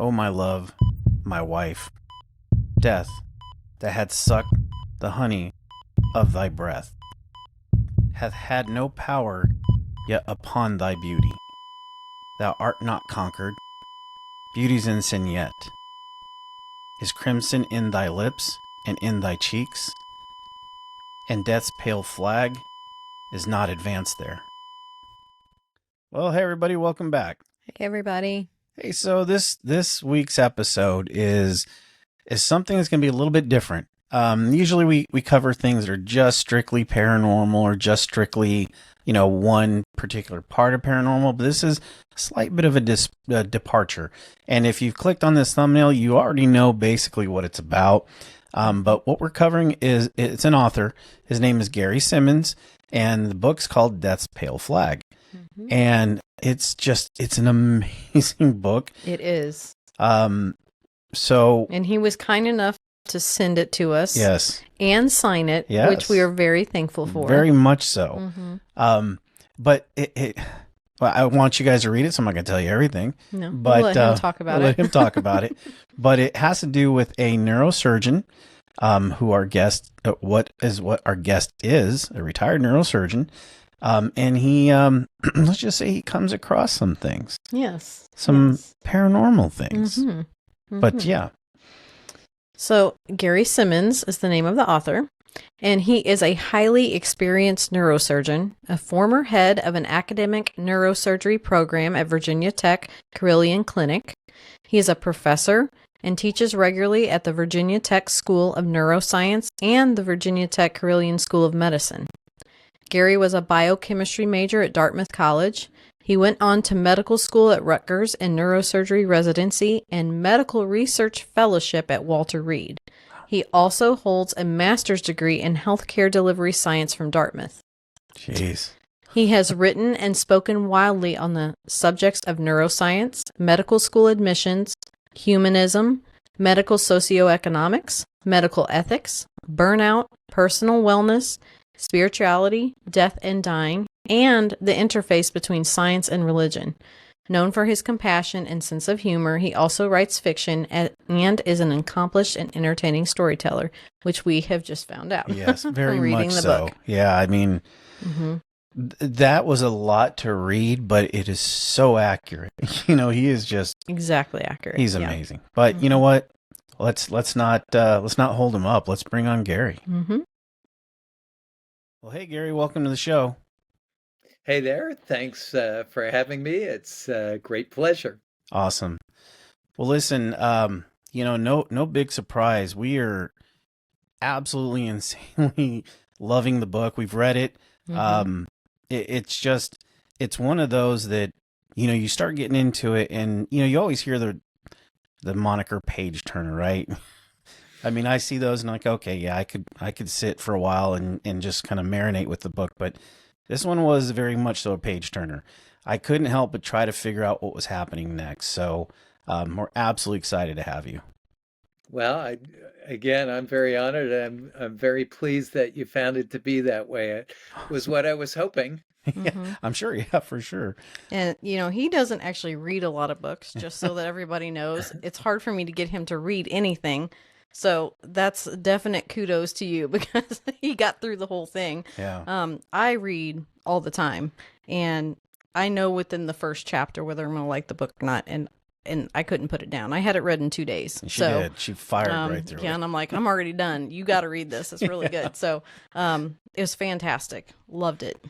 O my love, my wife, death, that had sucked the honey of thy breath, hath had no power yet upon thy beauty. Thou art not conquered, beauty's in sin yet. Is crimson in thy lips and in thy cheeks, and death's pale flag is not advanced there. Well, hey everybody, welcome back. Hey everybody. Hey, so this week's episode is something that's going to be a little bit different. Usually we cover things that are just strictly paranormal or just strictly, one particular part of paranormal, but this is a slight bit of a departure. And if you've clicked on this thumbnail, you already know basically what it's about. But what we're covering it's an author. His name is Gary Simonds, and the book's called Death's Pale Flag. Mm-hmm. And it's an amazing book. It is. And he was kind enough to send it to us. Yes. And sign it, yes, which we are very thankful for. Very much so. Mm-hmm. But well, I want you guys to read it, so I'm not going to tell you everything. No, but we'll let him talk about it. Let him talk about it. But it has to do with a neurosurgeon, who our guest, what our guest is, a retired neurosurgeon. And he, let's just say he comes across some things. Yes. Some paranormal things. Mm-hmm. Mm-hmm. But yeah. So Gary Simonds is the name of the author, and he is a highly experienced neurosurgeon, a former head of an academic neurosurgery program at Virginia Tech Carilion Clinic. He is a professor and teaches regularly at the Virginia Tech School of Neuroscience and the Virginia Tech Carilion School of Medicine. Gary was a biochemistry major at Dartmouth College. He went on to medical school at Rutgers and neurosurgery residency and medical research fellowship at Walter Reed. He also holds a master's degree in healthcare delivery science from Dartmouth. Jeez. He has written and spoken widely on the subjects of neuroscience, medical school admissions, humanism, medical socioeconomics, medical ethics, burnout, personal wellness, spirituality, death and dying, and the interface between science and religion. Known for his compassion and sense of humor, he also writes fiction and is an accomplished and entertaining storyteller, which we have just found out. Yes, very from reading much the so. book. Yeah, I mean, Mm-hmm. That was a lot to read, but it is so accurate. He is just Exactly accurate. He's amazing. But Mm-hmm. you know what? Let's not hold him up. Let's bring on Gary. Mm-hmm. Well, hey Gary, welcome to the show. Hey there. Thanks for having me. It's a great pleasure. Awesome. Well, listen, no big surprise. We are absolutely insanely loving the book. We've read it. Mm-hmm. It's one of those that, you start getting into it and, you always hear the moniker page turner, right? I mean, I see those and I'm like, okay, yeah, I could sit for a while and just kind of marinate with the book, but this one was very much so a page turner. I couldn't help but try to figure out what was happening next. So we're absolutely excited to have you. Well, I'm very honored. I'm very pleased that you found it to be that way. It was what I was hoping. Yeah, I'm sure. Yeah, for sure. And, he doesn't actually read a lot of books, just so that everybody knows. It's hard for me to get him to read anything. So that's definite kudos to you because he got through the whole thing. Yeah. I read all the time, and I know within the first chapter whether I'm going to like the book or not. And I couldn't put it down. I had it read in 2 days. She did. She fired right through it. Yeah, and I'm like, I'm already done. You got to read this. It's really good. So it was fantastic. Loved it.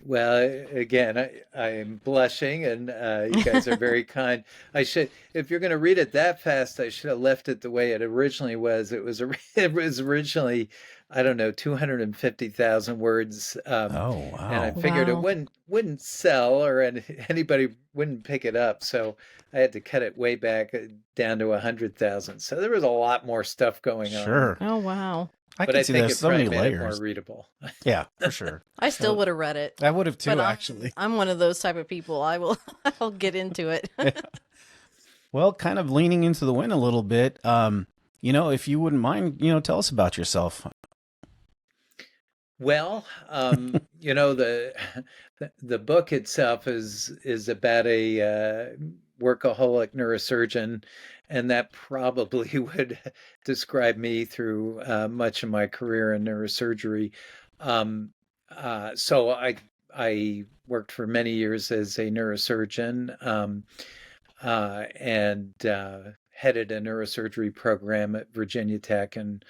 Well, again, I'm blushing, and you guys are very kind. If you're going to read it that fast, I should have left it the way it originally was. It was originally, I don't know, 250,000 words. Oh, wow. And I figured it wouldn't sell, or anybody wouldn't pick it up. So I had to cut it way back down to 100,000. So there was a lot more stuff going on. Sure. Oh, wow. I But can I see think there's it so many probably made it layers. more readable. Yeah, for sure. I still would have read it. I would have too, But actually. I'm one of those type of people. I'll get into it. Well, kind of leaning into the wind a little bit. If you wouldn't mind, tell us about yourself. Well, the book itself is about a workaholic neurosurgeon, and that probably would describe me through much of my career in neurosurgery. Um, so I worked for many years as a neurosurgeon, and headed a neurosurgery program at Virginia Tech in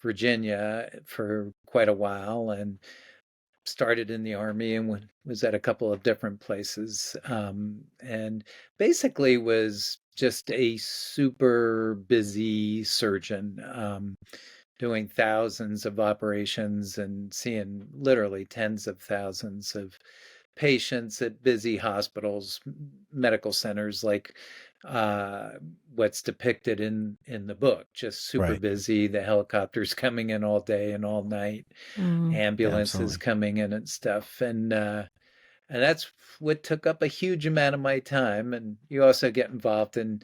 Virginia for quite a while, and started in the Army and was at a couple of different places, and basically was just a super busy surgeon, doing thousands of operations and seeing literally tens of thousands of patients at busy hospitals, medical centers, like uh, what's depicted in the book. Just super Right. busy. The helicopters coming in all day and all night, Mm. ambulances Absolutely. coming in and stuff, and that's what took up a huge amount of my time. And you also get involved in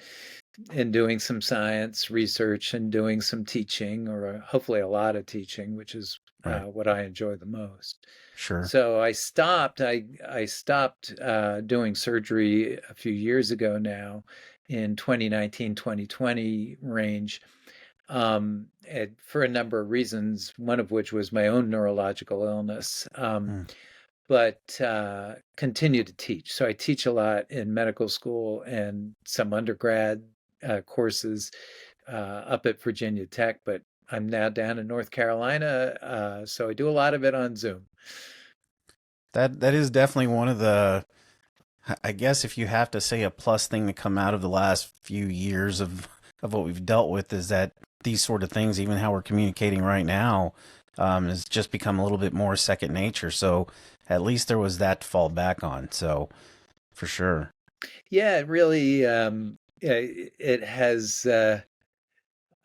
doing some science research and doing some teaching, or hopefully a lot of teaching, which is Right. what I enjoy the most. Sure. So I stopped doing surgery a few years ago now, in 2019, 2020 range, for a number of reasons, one of which was my own neurological illness. Mm. But continue to teach. So I teach a lot in medical school and some undergrad courses up at Virginia Tech, but I'm now down in North Carolina, so I do a lot of it on Zoom. That is definitely one of the, I guess if you have to say a plus thing to come out of the last few years of what we've dealt with, is that these sort of things, even how we're communicating right now, has just become a little bit more second nature. So at least there was that to fall back on. So for sure. Yeah, it really yeah, it has.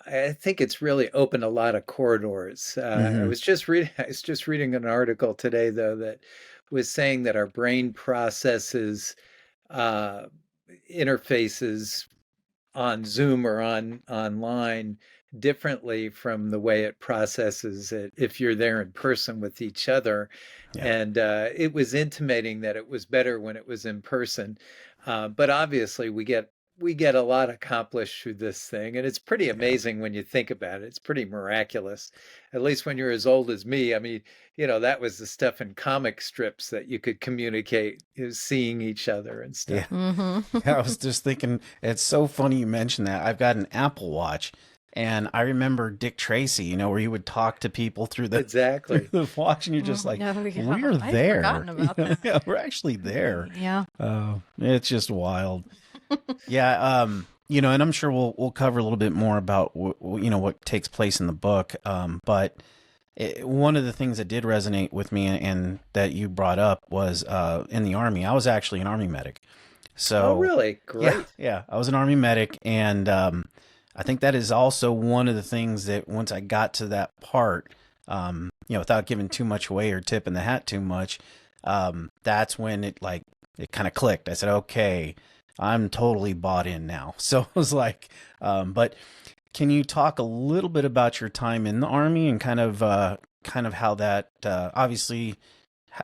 I think it's really opened a lot of corridors. Hmm. I was just reading an article today, though, that was saying that our brain processes uh, interfaces on Zoom or on online differently from the way it processes it if you're there in person with each other. Yeah. And it was intimating that it was better when it was in person. But obviously, we get a lot accomplished through this thing, and it's pretty Yeah. amazing when you think about it. It's pretty miraculous, at least when you're as old as me. I mean, that was the stuff in comic strips that you could communicate, seeing each other and Yeah. stuff. Mm-hmm. Yeah, I was just thinking, it's so funny you mentioned that. I've got an Apple Watch, and I remember Dick Tracy, where he would talk to people through the through Exactly. the watch, and you're just like, No, yeah. we're I'd forgotten there. about that. Yeah, we're actually there. Yeah. It's just wild. Yeah, and I'm sure we'll cover a little bit more about what takes place in the book. But one of the things that did resonate with me, and that you brought up, was in the Army. I was actually an Army medic. Oh, So really? yeah, Great. yeah, I was an Army medic, and I think that is also one of the things that once I got to that part, without giving too much away or tipping the hat too much, that's when it kind of clicked. I said, okay, I'm totally bought in now. So it was like, but can you talk a little bit about your time in the Army, and kind of how that, obviously,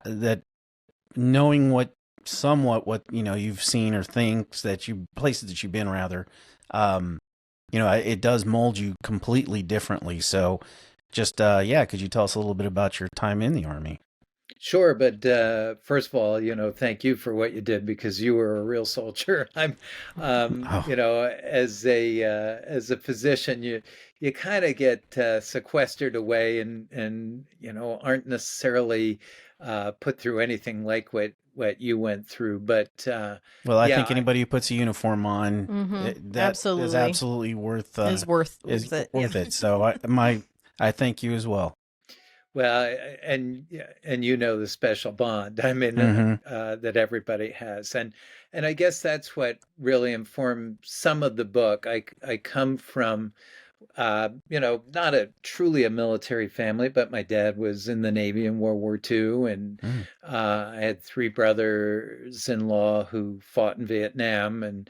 that knowing somewhat what you've seen, or things places that you've been, rather, um it does mold you completely differently. So just yeah, could you tell us a little bit about your time in the Army? Sure, but first of all, thank you for what you did, because you were a real soldier. Oh, As a physician, you kind of get sequestered away, and aren't necessarily put through anything like what you went through. But well, I yeah, think anybody who puts a uniform on, Mm-hmm. that is Absolutely. absolutely worth Is worth is it. Yeah. worth it. So I thank you as well. well, and the special bond, I mean, Hmm. that everybody has, and I guess that's what really informed some of the book. I come from, not truly a military family, but my dad was in the Navy in World War II, and Mm. I had three brothers-in-law who fought in Vietnam, and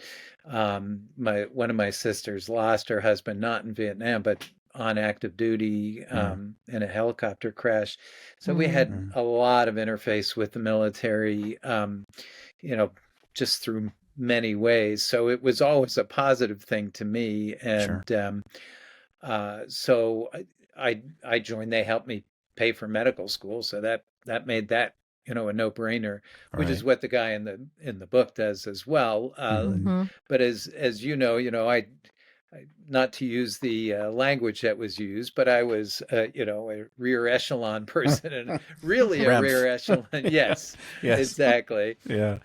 my one of my sisters lost her husband not in Vietnam, but on active duty, Mm. in a helicopter crash. So we Mm. had Mm. a lot of interface with the military, you know, just through many ways. So it was always a positive thing to me. Sure. And so I joined. They helped me pay for medical school, so that made that, a no-brainer, which is Right. what the guy in the book does as well. Hmm. Mm-hmm. But as I not to use the language that was used, but I was, a rear echelon person, and really a rear Remph. echelon. Yeah. Yes, Yes. exactly. Yeah.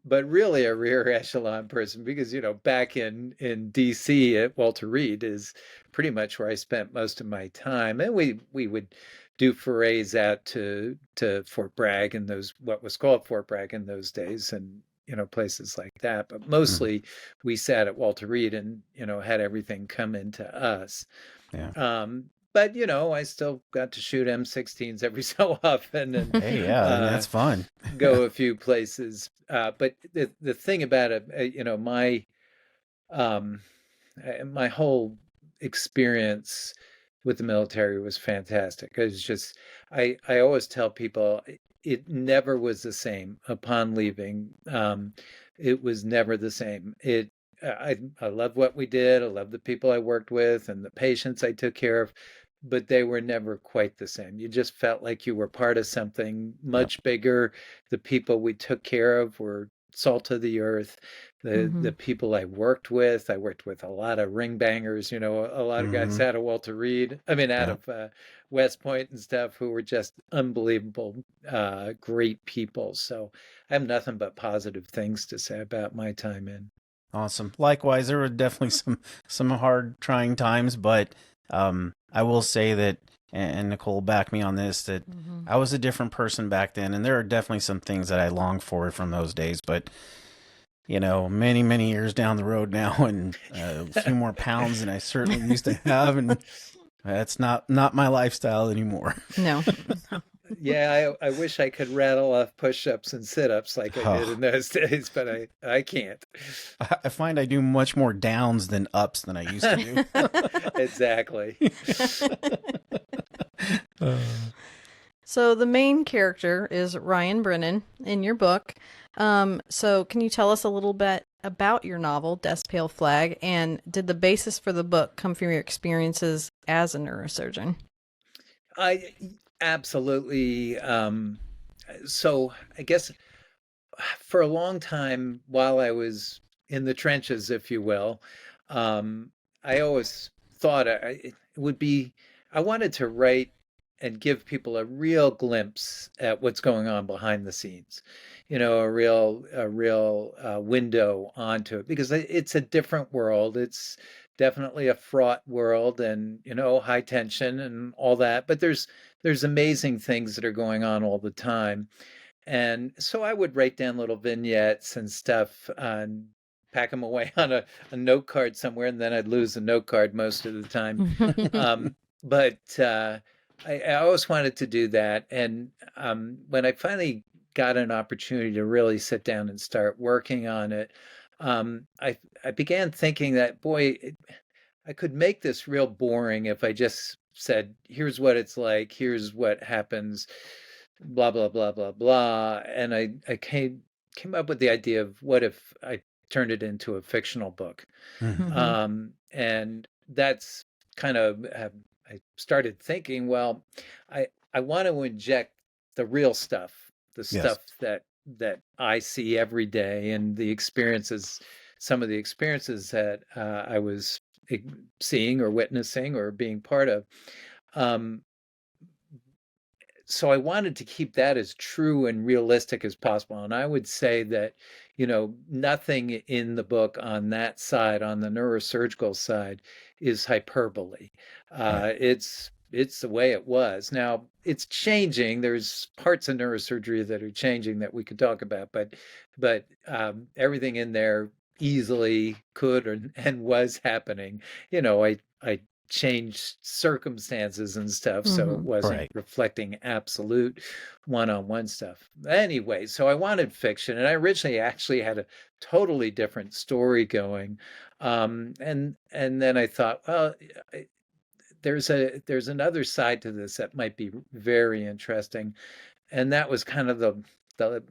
But really a rear echelon person, because back in DC at Walter Reed is pretty much where I spent most of my time, and we would do forays out to Fort Bragg and those what was called Fort Bragg in those days, and places like that. But Hmm. mostly we sat at Walter Reed and had everything come into us. Yeah. But I still got to shoot M16s every so often, and Hey, yeah, I mean, uh, that's fun. go a few places. But the thing about it, um, my whole experience with the military was fantastic. It's just I always tell people it never was the same upon leaving. It was never the same. I love what we did. I love the people I worked with and the patients I took care of, but they were never quite the same. You just felt like you were part of something Yep. much bigger. The people we took care of were salt of the earth. Mm-hmm. The people I worked with a lot of ring bangers, a lot of guys Hmm. out of Walter Reed, I mean, out Yeah. of West Point and stuff, who were just unbelievable, great people. So I have nothing but positive things to say about my time in. Awesome. Likewise, there were definitely some hard, trying times, but I will say that, and Nicole backed me on this, that Mm-hmm. I was a different person back then, and there are definitely some things that I long for from those days. But many many years down the road now, and a few more pounds than I certainly used to have, and that's not my lifestyle anymore. No. Yeah, I wish I could rattle off push-ups and sit-ups like I did Oh, in those days, but I can't. I find I do much more downs than ups than I used to do. Exactly. Uh, So the main character is Ryan Brennan in your book. So can you tell us a little bit about your novel, Death's Pale Flag, and did the basis for the book come from your experiences as a neurosurgeon? I absolutely. So I guess for a long time, while I was in the trenches, if you will, um, I always thought it would be, I wanted to write and give people a real glimpse at what's going on behind the scenes, a real window onto it, because it's a different world. It's definitely a fraught world, and high tension and all that. But there's amazing things that are going on all the time. And so I would write down little vignettes and stuff and pack them away on a note card somewhere, and then I'd lose the note card most of the time. But I always wanted to do that. And when I finally got an opportunity to really sit down and start working on it, I began thinking that, boy, I could make this real boring if I just said, here's what it's like, here's what happens, blah, blah, blah, blah, blah. And I came up with the idea of, what if I turned it into a fictional book? mhm. Hmm. And that's kind of, I started thinking, well, I want to inject the real stuff, the Yes. stuff that I see every day, and the experiences, some of the experiences that I was seeing or witnessing or being part of. Um, so I wanted to keep that as true and realistic as possible. And I would say that, nothing in the book on that side, on the neurosurgical side, is hyperbole. Right. It's the way it was. Now it's changing. There's parts of neurosurgery that are changing that we could talk about, but everything in there easily could and was happening. I changed circumstances and stuff, so it Hmm. wasn't Right. reflecting absolute one-on-one stuff. Anyway, so I wanted fiction, and I originally actually had a totally different story going. And then I thought, well, there's another side to this that might be very interesting, and that was kind of the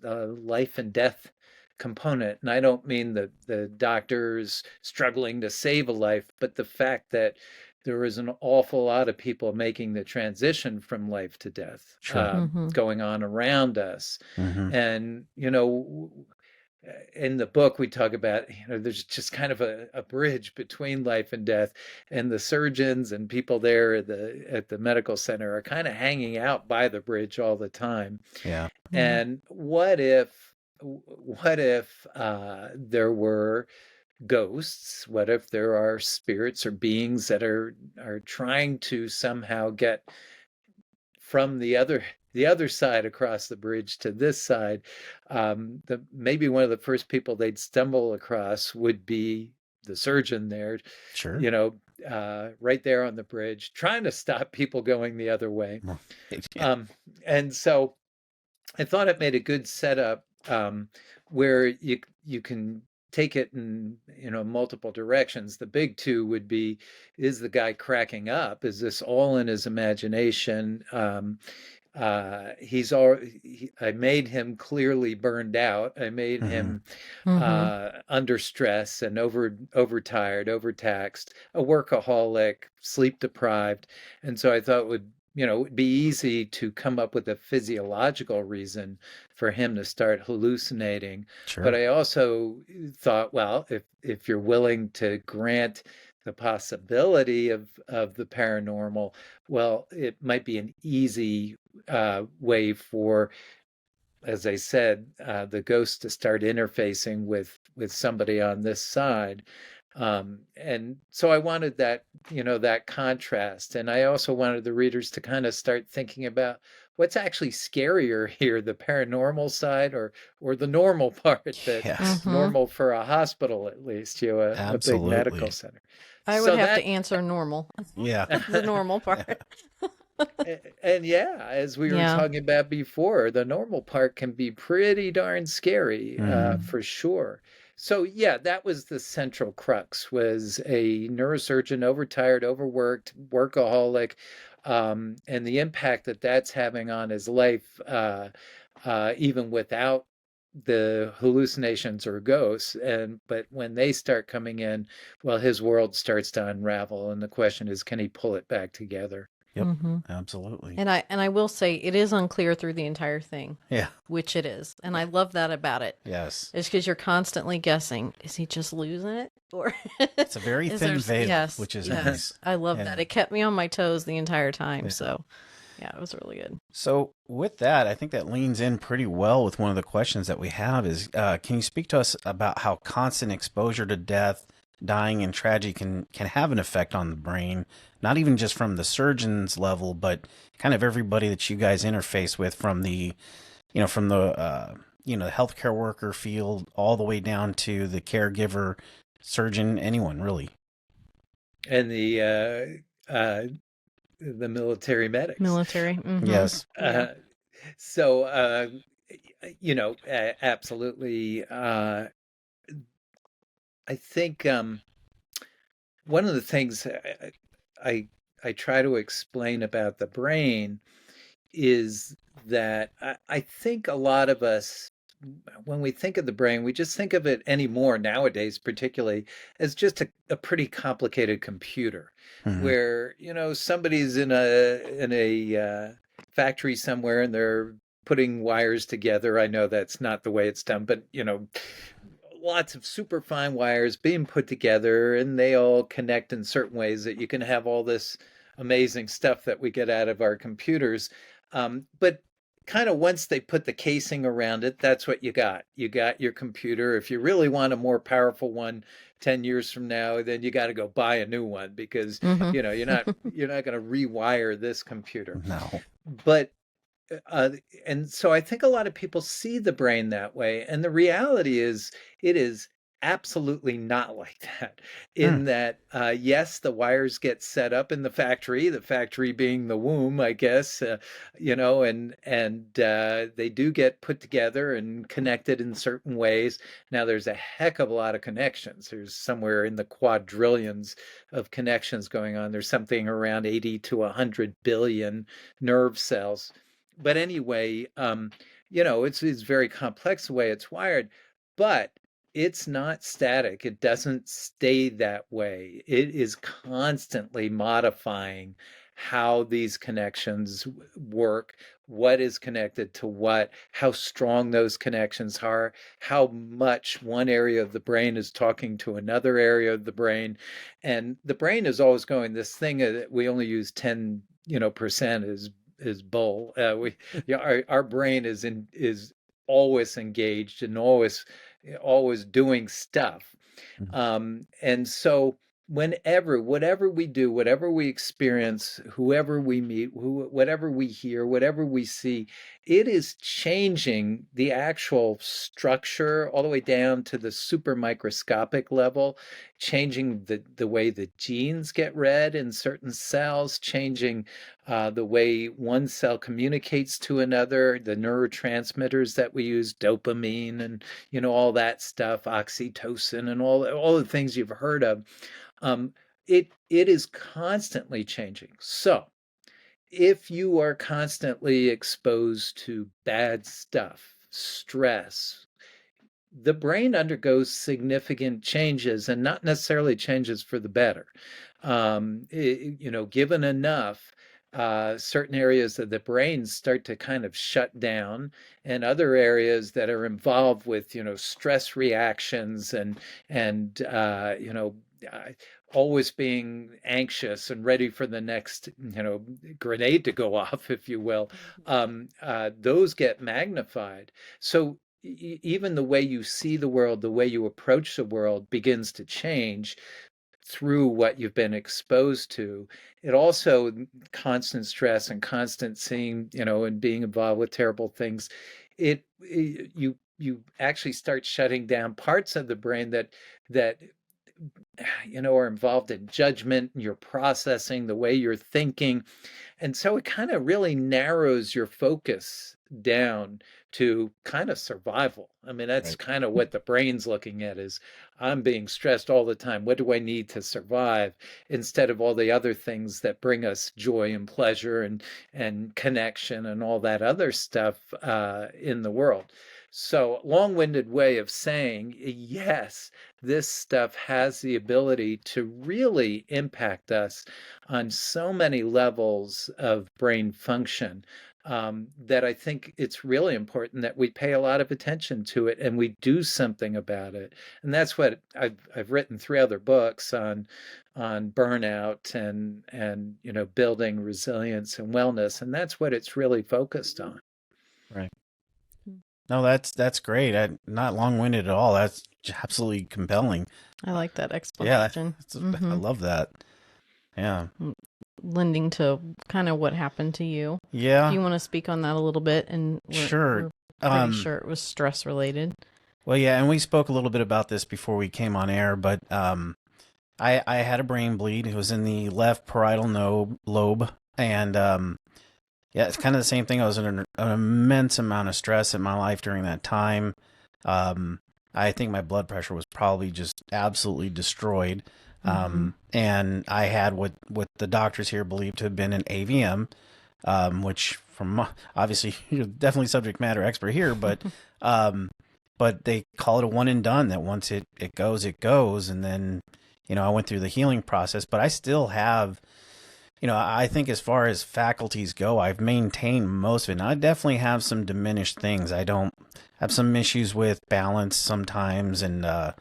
life and death component. And I don't mean the doctors struggling to save a life, but the fact that there is an awful lot of people making the transition from life to death Sure. going on around us. Mm-hmm. And, in the book we talk about, there's just kind of a bridge between life and death, and the surgeons and people there at the medical center are kind of hanging out by the bridge all the time. Yeah. And what if there were ghosts? What if there are spirits or beings that are trying to somehow get from the other side across the bridge to this side? Maybe one of the first people they'd stumble across would be the surgeon there, Sure. right there on the bridge, trying to stop people going the other way. Yeah. And so I thought it made a good setup, where you can take it in multiple directions. The big two would be: is the guy cracking up? Is this all in his imagination? I made him clearly burned out. I made him under stress and overtired, overtaxed, a workaholic, sleep deprived. And so I thought it would be easy to come up with a physiological reason for him to start hallucinating. Sure. But I also thought, well, if you're willing to grant the possibility of the paranormal, well, it might be an easy way for, as I said, the ghost to start interfacing with somebody on this side. And so I wanted that, that contrast. And I also wanted the readers to kind of start thinking about what's actually scarier here, the paranormal side or the normal part that's normal for a hospital, at least, a big medical center. I would have to answer normal. Yeah. The normal part. And yeah, as we were talking about before, the normal part can be pretty darn scary, for sure. So yeah, that was the central crux, was a neurosurgeon, overtired, overworked, workaholic, and the impact that that's having on his life, even without the hallucinations or ghosts. But when they start coming in, well, his world starts to unravel, and the question is, can he pull it back together? Yep, absolutely. And I will say it is unclear through the entire thing. Yeah. Which it is. And I love that about it. Yes. It's because you're constantly guessing, is he just losing it? Or it's a very thin veil, which is nice. I love that. It kept me on my toes the entire time. Yeah. So yeah, it was really good. So with that, I think that leans in pretty well with one of the questions that we have is, can you speak to us about how constant exposure to death, dying, and tragedy can have an effect on the brain, not even just from the surgeon's level, but kind of everybody that you guys interface with, from the healthcare worker field all the way down to the caregiver, surgeon, anyone really. And the military medics. Military. Yes. So, absolutely. I think one of the things I try to explain about the brain is that I think a lot of us, when we think of the brain, we just think of it anymore nowadays, particularly, as just a pretty complicated computer, where somebody's in a factory somewhere and they're putting wires together. I know that's not the way it's done, but lots of super fine wires being put together, and they all connect in certain ways that you can have all this amazing stuff that we get out of our computers. But kind of once they put the casing around it, that's what you got. You got your computer. If you really want a more powerful one 10 years from now, then you got to go buy a new one, because you're not going to rewire this computer. No. But and so I think a lot of people see the brain that way. And the reality is, it is absolutely not like that. In that, yes, the wires get set up in the factory being the womb, I guess, and they do get put together and connected in certain ways. Now, there's a heck of a lot of connections. There's somewhere in the quadrillions of connections going on. There's something around 80 to 100 billion nerve cells. But anyway, it's very complex the way it's wired. but it's not static. It doesn't stay that way. It is constantly modifying how these connections work, what is connected to what, how strong those connections are, how much one area of the brain is talking to another area of the brain. And the brain is always going, this thing that we only use 10, percent is bull. Our brain is always engaged and always doing stuff. And so whatever we do, whatever we experience, whoever we meet, whatever we hear, whatever we see, it is changing the actual structure all the way down to the super microscopic level, changing the way the genes get read in certain cells, changing the way one cell communicates to another, the neurotransmitters that we use, dopamine and all that stuff, oxytocin and all the things you've heard of. It is constantly changing. So if you are constantly exposed to bad stuff, stress, the brain undergoes significant changes, and not necessarily changes for the better. Given enough, certain areas of the brain start to kind of shut down, and other areas that are involved with, stress reactions and always being anxious and ready for the next, grenade to go off, if you will, those get magnified. So even the way you see the world, the way you approach the world begins to change through what you've been exposed to. It also, constant stress and constant seeing, and being involved with terrible things, you actually start shutting down parts of the brain that are involved in judgment, and your processing, the way you're thinking. And so it kind of really narrows your focus down to kind of survival. I mean, that's Right. kind of what the brain's looking at is, I'm being stressed all the time. What do I need to survive? Instead of all the other things that bring us joy and pleasure and connection and all that other stuff in the world. So, long-winded way of saying, yes, this stuff has the ability to really impact us on so many levels of brain function, that I think it's really important that we pay a lot of attention to it and we do something about it. And that's what I've written 3 other books on burnout and building resilience and wellness, and that's what it's really focused on. Right. No, that's great. Not long-winded at all. That's absolutely compelling. I like that Yeah, explanation. I love that. Yeah. Lending to kind of what happened to you. Yeah. Do you want to speak on that a little bit? And Sure. we're pretty sure it was stress related. Well, yeah, and we spoke a little bit about this before we came on air, but I had a brain bleed. It was in the left parietal lobe, and yeah, it's kind of the same thing. I was under an immense amount of stress in my life during that time. I think my blood pressure was probably just absolutely destroyed. And I had what the doctors here believe to have been an AVM, which from obviously you're definitely subject matter expert here, but they call it a one and done, that once it goes, it goes. And then, I went through the healing process, but I still have, I think as far as faculties go, I've maintained most of it. And I definitely have some diminished things. I don't have some issues with balance sometimes, and I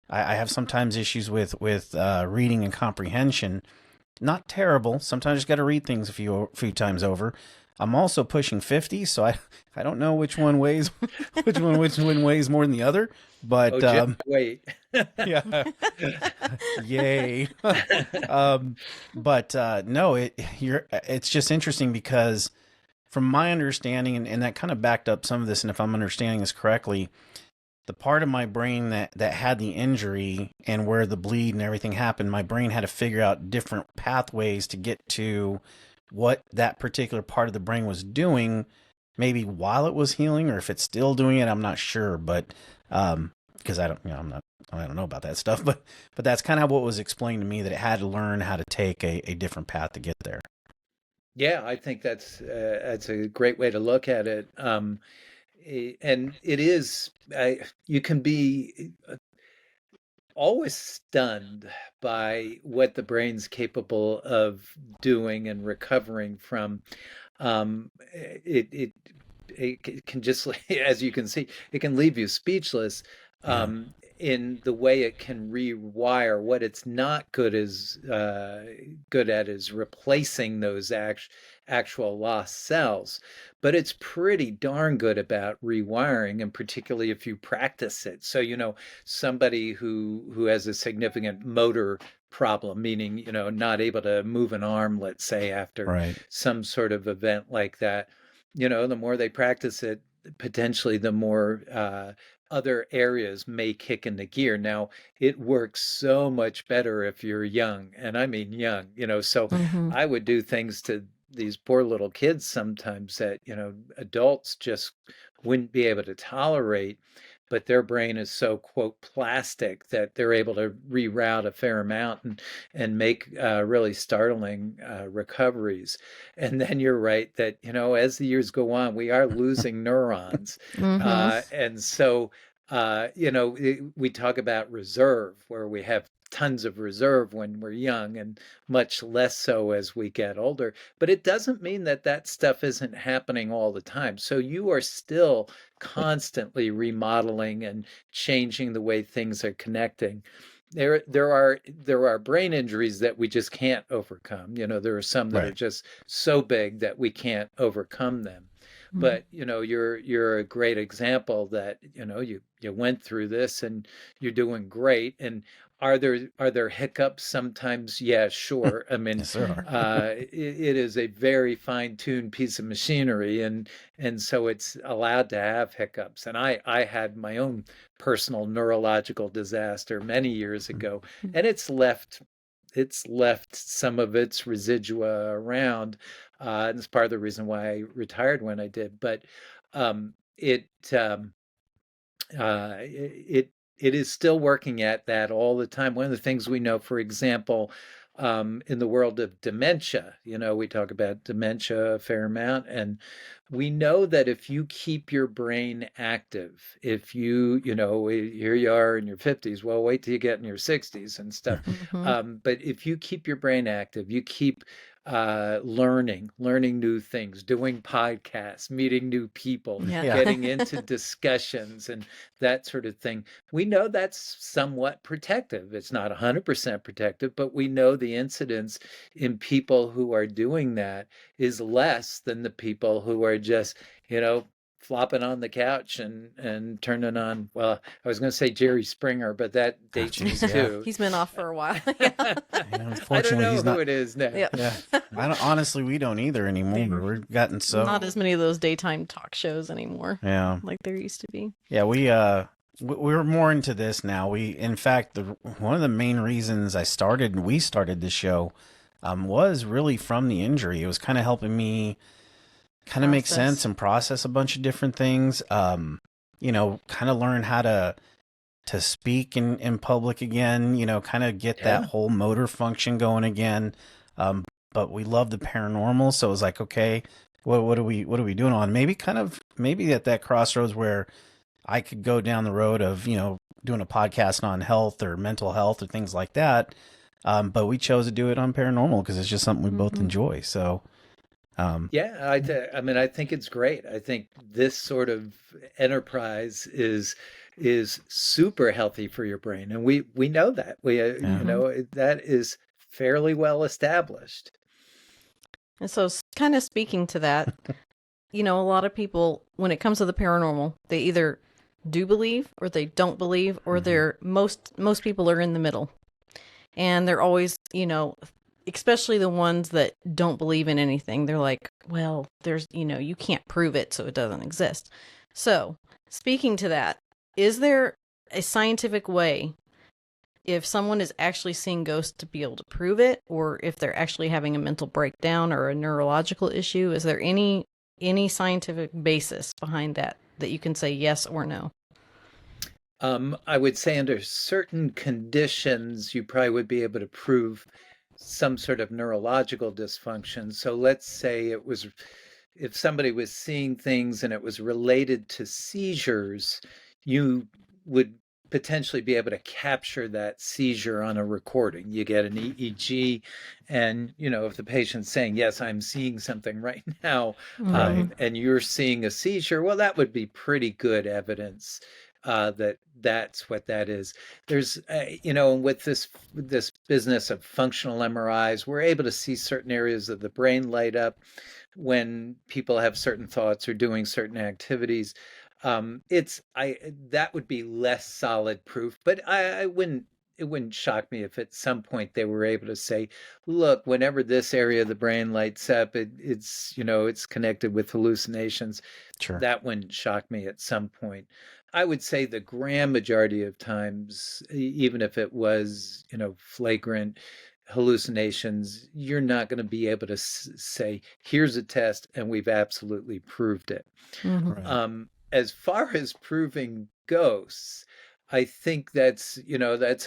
have sometimes issues with reading and comprehension. Not terrible. Sometimes you just got to read things a few times over. I'm also pushing 50, so I don't know which one weighs which one weighs more than the other. But Jim, wait. yeah, yay. But no, it's just interesting because from my understanding, and that kind of backed up some of this, and if I'm understanding this correctly, the part of my brain that had the injury and where the bleed and everything happened, my brain had to figure out different pathways to get to what that particular part of the brain was doing, maybe while it was healing, or if it's still doing it, I'm not sure. But because I don't know about that stuff, but that's kind of what was explained to me, that it had to learn how to take a different path to get there. Yeah, I think that's a great way to look at it. and it is, you can be always stunned by what the brain's capable of doing and recovering from. It can just, as you can see, it can leave you speechless, Yeah. in the way it can rewire. What it's not good at is replacing those actual lost cells, but it's pretty darn good about rewiring, and particularly if you practice it. So, somebody who has a significant motor problem, meaning, not able to move an arm, let's say, after Right. some sort of event like that, the more they practice it, potentially the more other areas may kick into gear. Now, it works so much better if you're young, and I mean young, so Mm-hmm. I would do things to these poor little kids sometimes that, adults just wouldn't be able to tolerate, but their brain is so, quote, plastic that they're able to reroute a fair amount and make really startling recoveries. And then you're right that, as the years go on, we are losing neurons. Mm-hmm. And so, we talk about reserve, where we have tons of reserve when we're young and much less so as we get older. But it doesn't mean that that stuff isn't happening all the time. So you are still constantly remodeling and changing the way things are connecting. There are brain injuries that we just can't overcome. There are some that are Right. just so big that we can't overcome them. But you're a great example that you went through this and you're doing great. And are there hiccups sometimes? Yeah, sure. I mean, Yes, there are. it is a very fine-tuned piece of machinery, and so it's allowed to have hiccups. And I had my own personal neurological disaster many years ago, and it's left some of its residua around, and it's part of the reason why I retired when I did. But it it is still working at that all the time. One of the things we know, for example, in the world of dementia, we talk about dementia a fair amount, and we know that if you keep your brain active, if here you are in your 50s, well, wait till you get in your 60s and stuff. Mm-hmm. But if you keep your brain active, you keep learning new things, doing podcasts, meeting new people, Yeah. Yeah. getting into discussions and that sort of thing. We know that's somewhat protective. It's not 100% protective, but we know the incidence in people who are doing that is less than the people who are just, flopping on the couch and turning on, well, I was going to say Jerry Springer, but that dates me Jeez, yeah. too. He's been off for a while. Yeah. I don't Unfortunately, know he's who not. it is now. Yeah. Yeah. Honestly, we don't either anymore. We've gotten so. Not as many of those daytime talk shows anymore Yeah. like there used to be. Yeah. We're more into this now. In fact, one of the main reasons we started this show, was really from the injury. It was kind of helping me kind of make Process. sense and process a bunch of different things. Kind of learn how to speak in public again, kind of get Yeah. that whole motor function going again. But we love the paranormal. So it was like, okay, what are we doing on? Maybe at that crossroads where I could go down the road of, doing a podcast on health or mental health or things like that. But we chose to do it on paranormal because it's just something we both Mhm. enjoy. So, Yeah, I mean, I think it's great. I think this sort of enterprise is super healthy for your brain, and we know that. That is fairly well established. And so, kind of speaking to that, a lot of people, when it comes to the paranormal, they either do believe or they don't believe, or they're most people are in the middle, and they're always, especially the ones that don't believe in anything. They're like, well, there's, you can't prove it, so it doesn't exist. So, speaking to that, is there a scientific way, if someone is actually seeing ghosts, to be able to prove it, or if they're actually having a mental breakdown or a neurological issue? Is there any scientific basis behind that you can say yes or no? I would say under certain conditions, you probably would be able to prove some sort of neurological dysfunction. So let's say it was if somebody was seeing things and it was related to seizures, you would potentially be able to capture that seizure on a recording. You get an EEG, and if the patient's saying, yes, I'm seeing something right now, Mhm. and you're seeing a seizure, well, that would be pretty good evidence that that's what that is. There's with this business of functional MRIs, we're able to see certain areas of the brain light up when people have certain thoughts or doing certain activities. It's I That would be less solid proof, but I wouldn't. It wouldn't shock me if at some point they were able to say, "Look, whenever this area of the brain lights up, it's connected with hallucinations." Sure. That wouldn't shock me at some point. I would say the grand majority of times, even if it was, flagrant hallucinations, you're not going to be able to say, here's a test and we've absolutely proved it. Mhm. Right. As far as proving ghosts, I think that's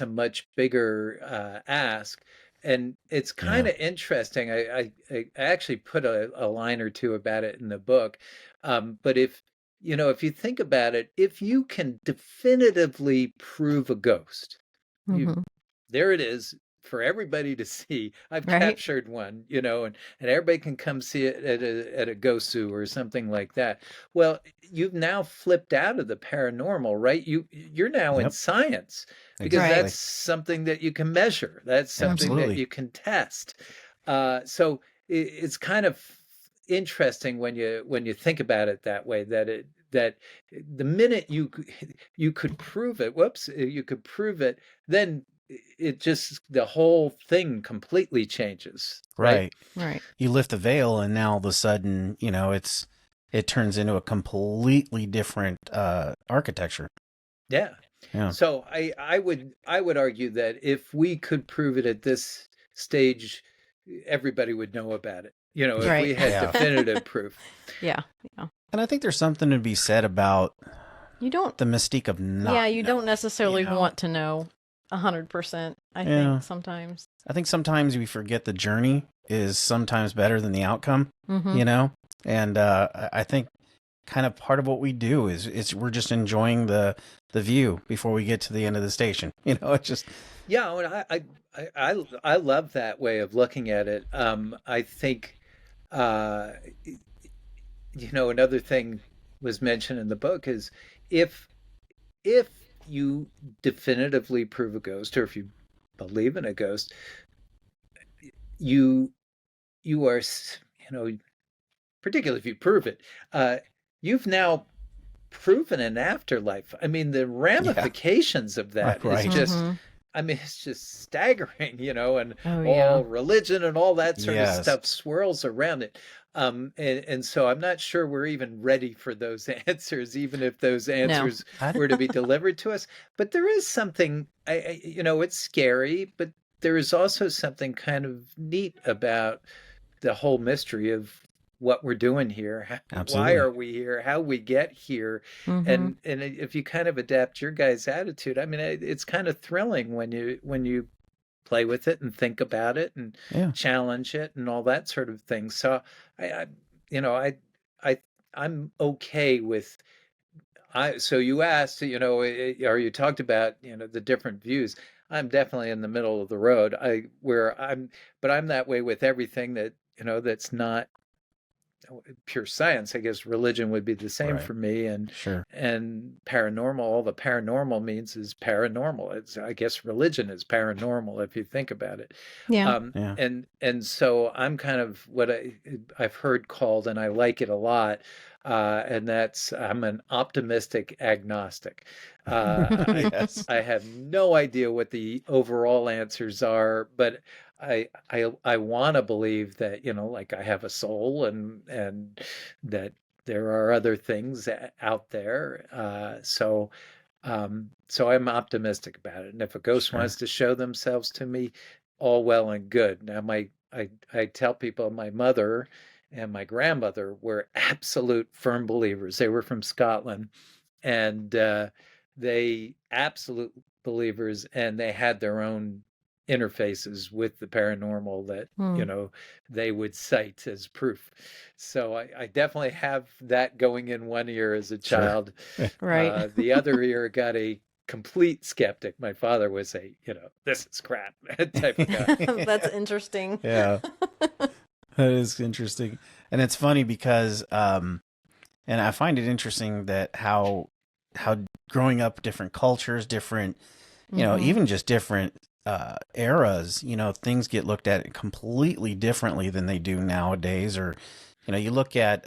a much bigger ask. And it's kind Yeah. of interesting. I actually put a line or two about it in the book. But if you think about it, if you can definitively prove a ghost, you Mhm. there it is for everybody to see. I've Right? captured one, and everybody can come see it at a go zoo or something like that. Well, you've now flipped out of the paranormal, right? You're now in Yep. science, because Right. that's Exactly. something that you can measure. That's something Mhm. that Absolutely. you can test. So it's kind of interesting when you think about it that way, that the minute you could prove it, you could prove it, then it just the whole thing completely changes, right? Right. Right. You lift the veil, and now all of a sudden, it turns into a completely different architecture. Yeah. Yeah. So I would argue that if we could prove it at this stage, everybody would know about it. If Right. we had Yeah. definitive proof. Yeah. Yeah. And I think there's something to be said about You don't the mystique of Yeah, not you don't knowing, necessarily want to know 100%, I Yeah. think sometimes. I think sometimes we forget the journey is sometimes better than the outcome, Mhm. you know? And I think kind of part of what we do is we're just enjoying the view before we get to the end of the station. It's just Yeah, and I love that way of looking at it. I think uh, another thing was mentioned in the book is if if you definitively prove a ghost, or if you believe in a ghost, you you are particularly if you prove it, you've now proven an afterlife. I mean, the yeah. ramifications of that is Right. just, Mhm. I mean, it's just staggering, and Oh yeah. all religion and all that sort of Yes. stuff swirls around it. And so I'm not sure we're even ready for those answers, even if those No. answers I were to be delivered to us. But there is something, it's scary, but there is also something kind of neat about the whole mystery of what we're doing here. Why Absolutely. are we here? How we get here? Mhm. And if you kind of adapt your guys' attitude, I mean, it's kind of thrilling when you play with it and think about it and Yeah. challenge it and all that sort of thing. So I you know, I I'm okay with so you asked, or you talked about, the different views. I'm definitely in the middle of the road. But I'm that way with everything that's not pure science. I guess religion would be the same Right. for me, and Sure. paranormal. All the paranormal means is paranormal. I guess religion is paranormal if you think about it. Yeah. Yeah. And so I'm kind of what I've heard called, and I like it a lot. And that's I'm an optimistic agnostic. I Yes. I have no idea what the overall answers are, but I want to believe that, like I have a soul, and that there are other things out there. So I'm optimistic about it. And if a ghost Sure. wants to show themselves to me, all well and good. Now, I tell people my mother and my grandmother were absolute firm believers. They were from Scotland, and they absolute believers, and they had their own interfaces with the paranormal that, Hmm. they would cite as proof. So I definitely have that going in one ear as a Sure. child. Right. The other ear got a complete skeptic. My father was a, this is crap type of guy. That's interesting. Yeah, that is interesting. And it's funny because and I find it interesting that how growing up different cultures, different, Hmm. even just different eras, things get looked at completely differently than they do nowadays. Or, you look at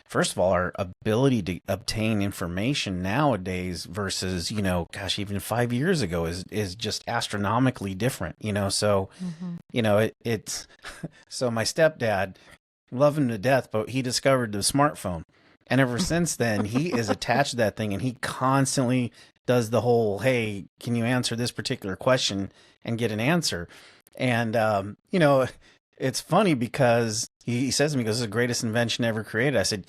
first of all, our ability to obtain information nowadays versus, gosh, even 5 years ago is just astronomically different, So, Hmm. it's so my stepdad, love him to death, but he discovered the smartphone. And ever since then, he is attached to that thing and he constantly does the whole, hey, can you answer this particular question and get an answer? And, it's funny because he says to me, he goes, this is the greatest invention ever created. I said,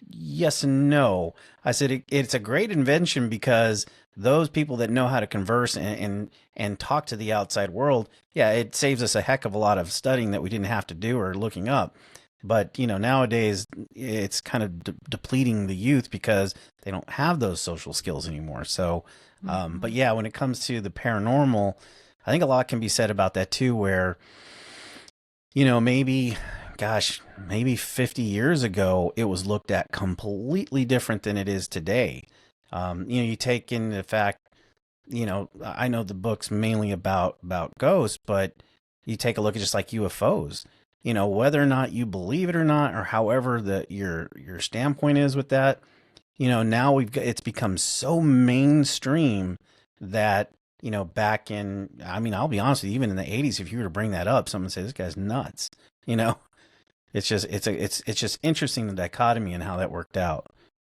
yes and no. I said, it's a great invention because those people that know how to converse and talk to the outside world, yeah, it saves us a heck of a lot of studying that we didn't have to do or looking up. But, nowadays it's kind of depleting the youth because they don't have those social skills anymore. So, but yeah, when it comes to the paranormal, I think a lot can be said about that too, where, maybe, gosh, maybe 50 years ago, it was looked at completely different than it is today. You take in the fact, I know the book's mainly about ghosts, but you take a look at just like UFOs. Whether or not you believe it or not, or however your standpoint is with that, now it's become so mainstream that, back in, I mean, I'll be honest with you, even in the 80s, if you were to bring that up, someone would say this guy's nuts. You know, it's just interesting, the dichotomy and how that worked out.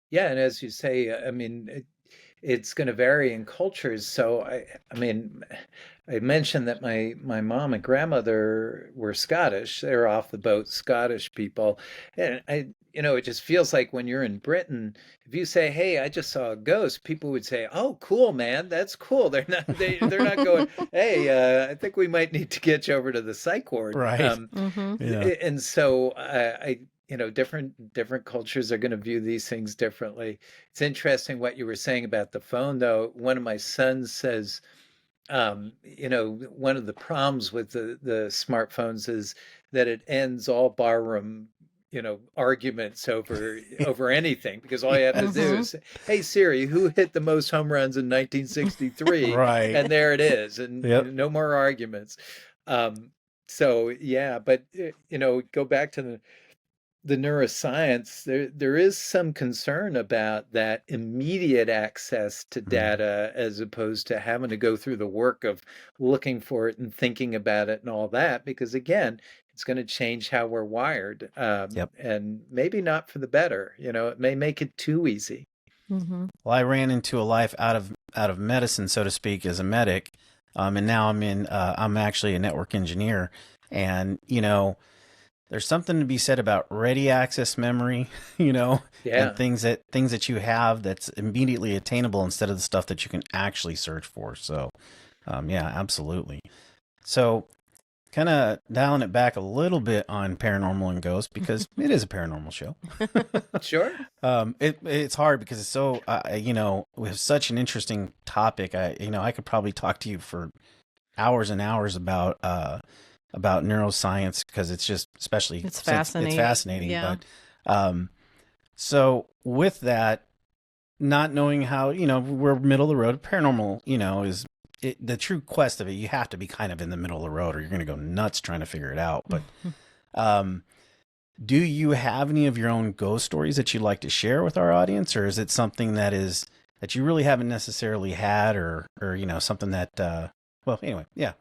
Yeah, and as you say, I mean, it's going to vary in cultures. So I mean, I mentioned that my mom and grandmother were Scottish. They're off the boat Scottish people, and it just feels like when you're in Britain, if you say, "Hey, I just saw a ghost," people would say, "Oh, cool, man, that's cool." They're not going, "Hey, I think we might need to get you over to the psych ward." Right. Hmm. Yeah. And so different cultures are going to view these things differently. It's interesting what you were saying about the phone, though. One of my sons says, one of the problems with the smartphones is that it ends all barroom, arguments over anything, because all you have to do Hmm. is, hey Siri, who hit the most home runs in 1963? Right. And there it is, and Yep. no more arguments. Um, so yeah, but go back to the neuroscience, there is some concern about that immediate access to Mm. data as opposed to having to go through the work of looking for it and thinking about it and all that, because again, it's going to change how we're wired, Yep. and maybe not for the better. It may make it too easy. Hmm. Well, I ran into a life out of medicine, so to speak, as a medic, and now I'm actually a network engineer, and there's something to be said about ready access memory, and Yeah. things that you have that's immediately attainable instead of the stuff that you can actually search for. So, yeah, absolutely. So, kind of dialing it back a little bit on paranormal and ghosts because it is a paranormal show. Sure. It's hard because it's so we have such an interesting topic. I could probably talk to you for hours and hours about neuroscience because it's just, especially It's since it's fascinating. fascinating. Yeah. But so with that, not knowing how, we're middle of the road. Paranormal, is the true quest of it. You have to be kind of in the middle of the road, or you're going to go nuts trying to figure it out. But um, do you have any of your own ghost stories that you'd like to share with our audience, or is it something that you really haven't necessarily had, or something that well, anyway, yeah.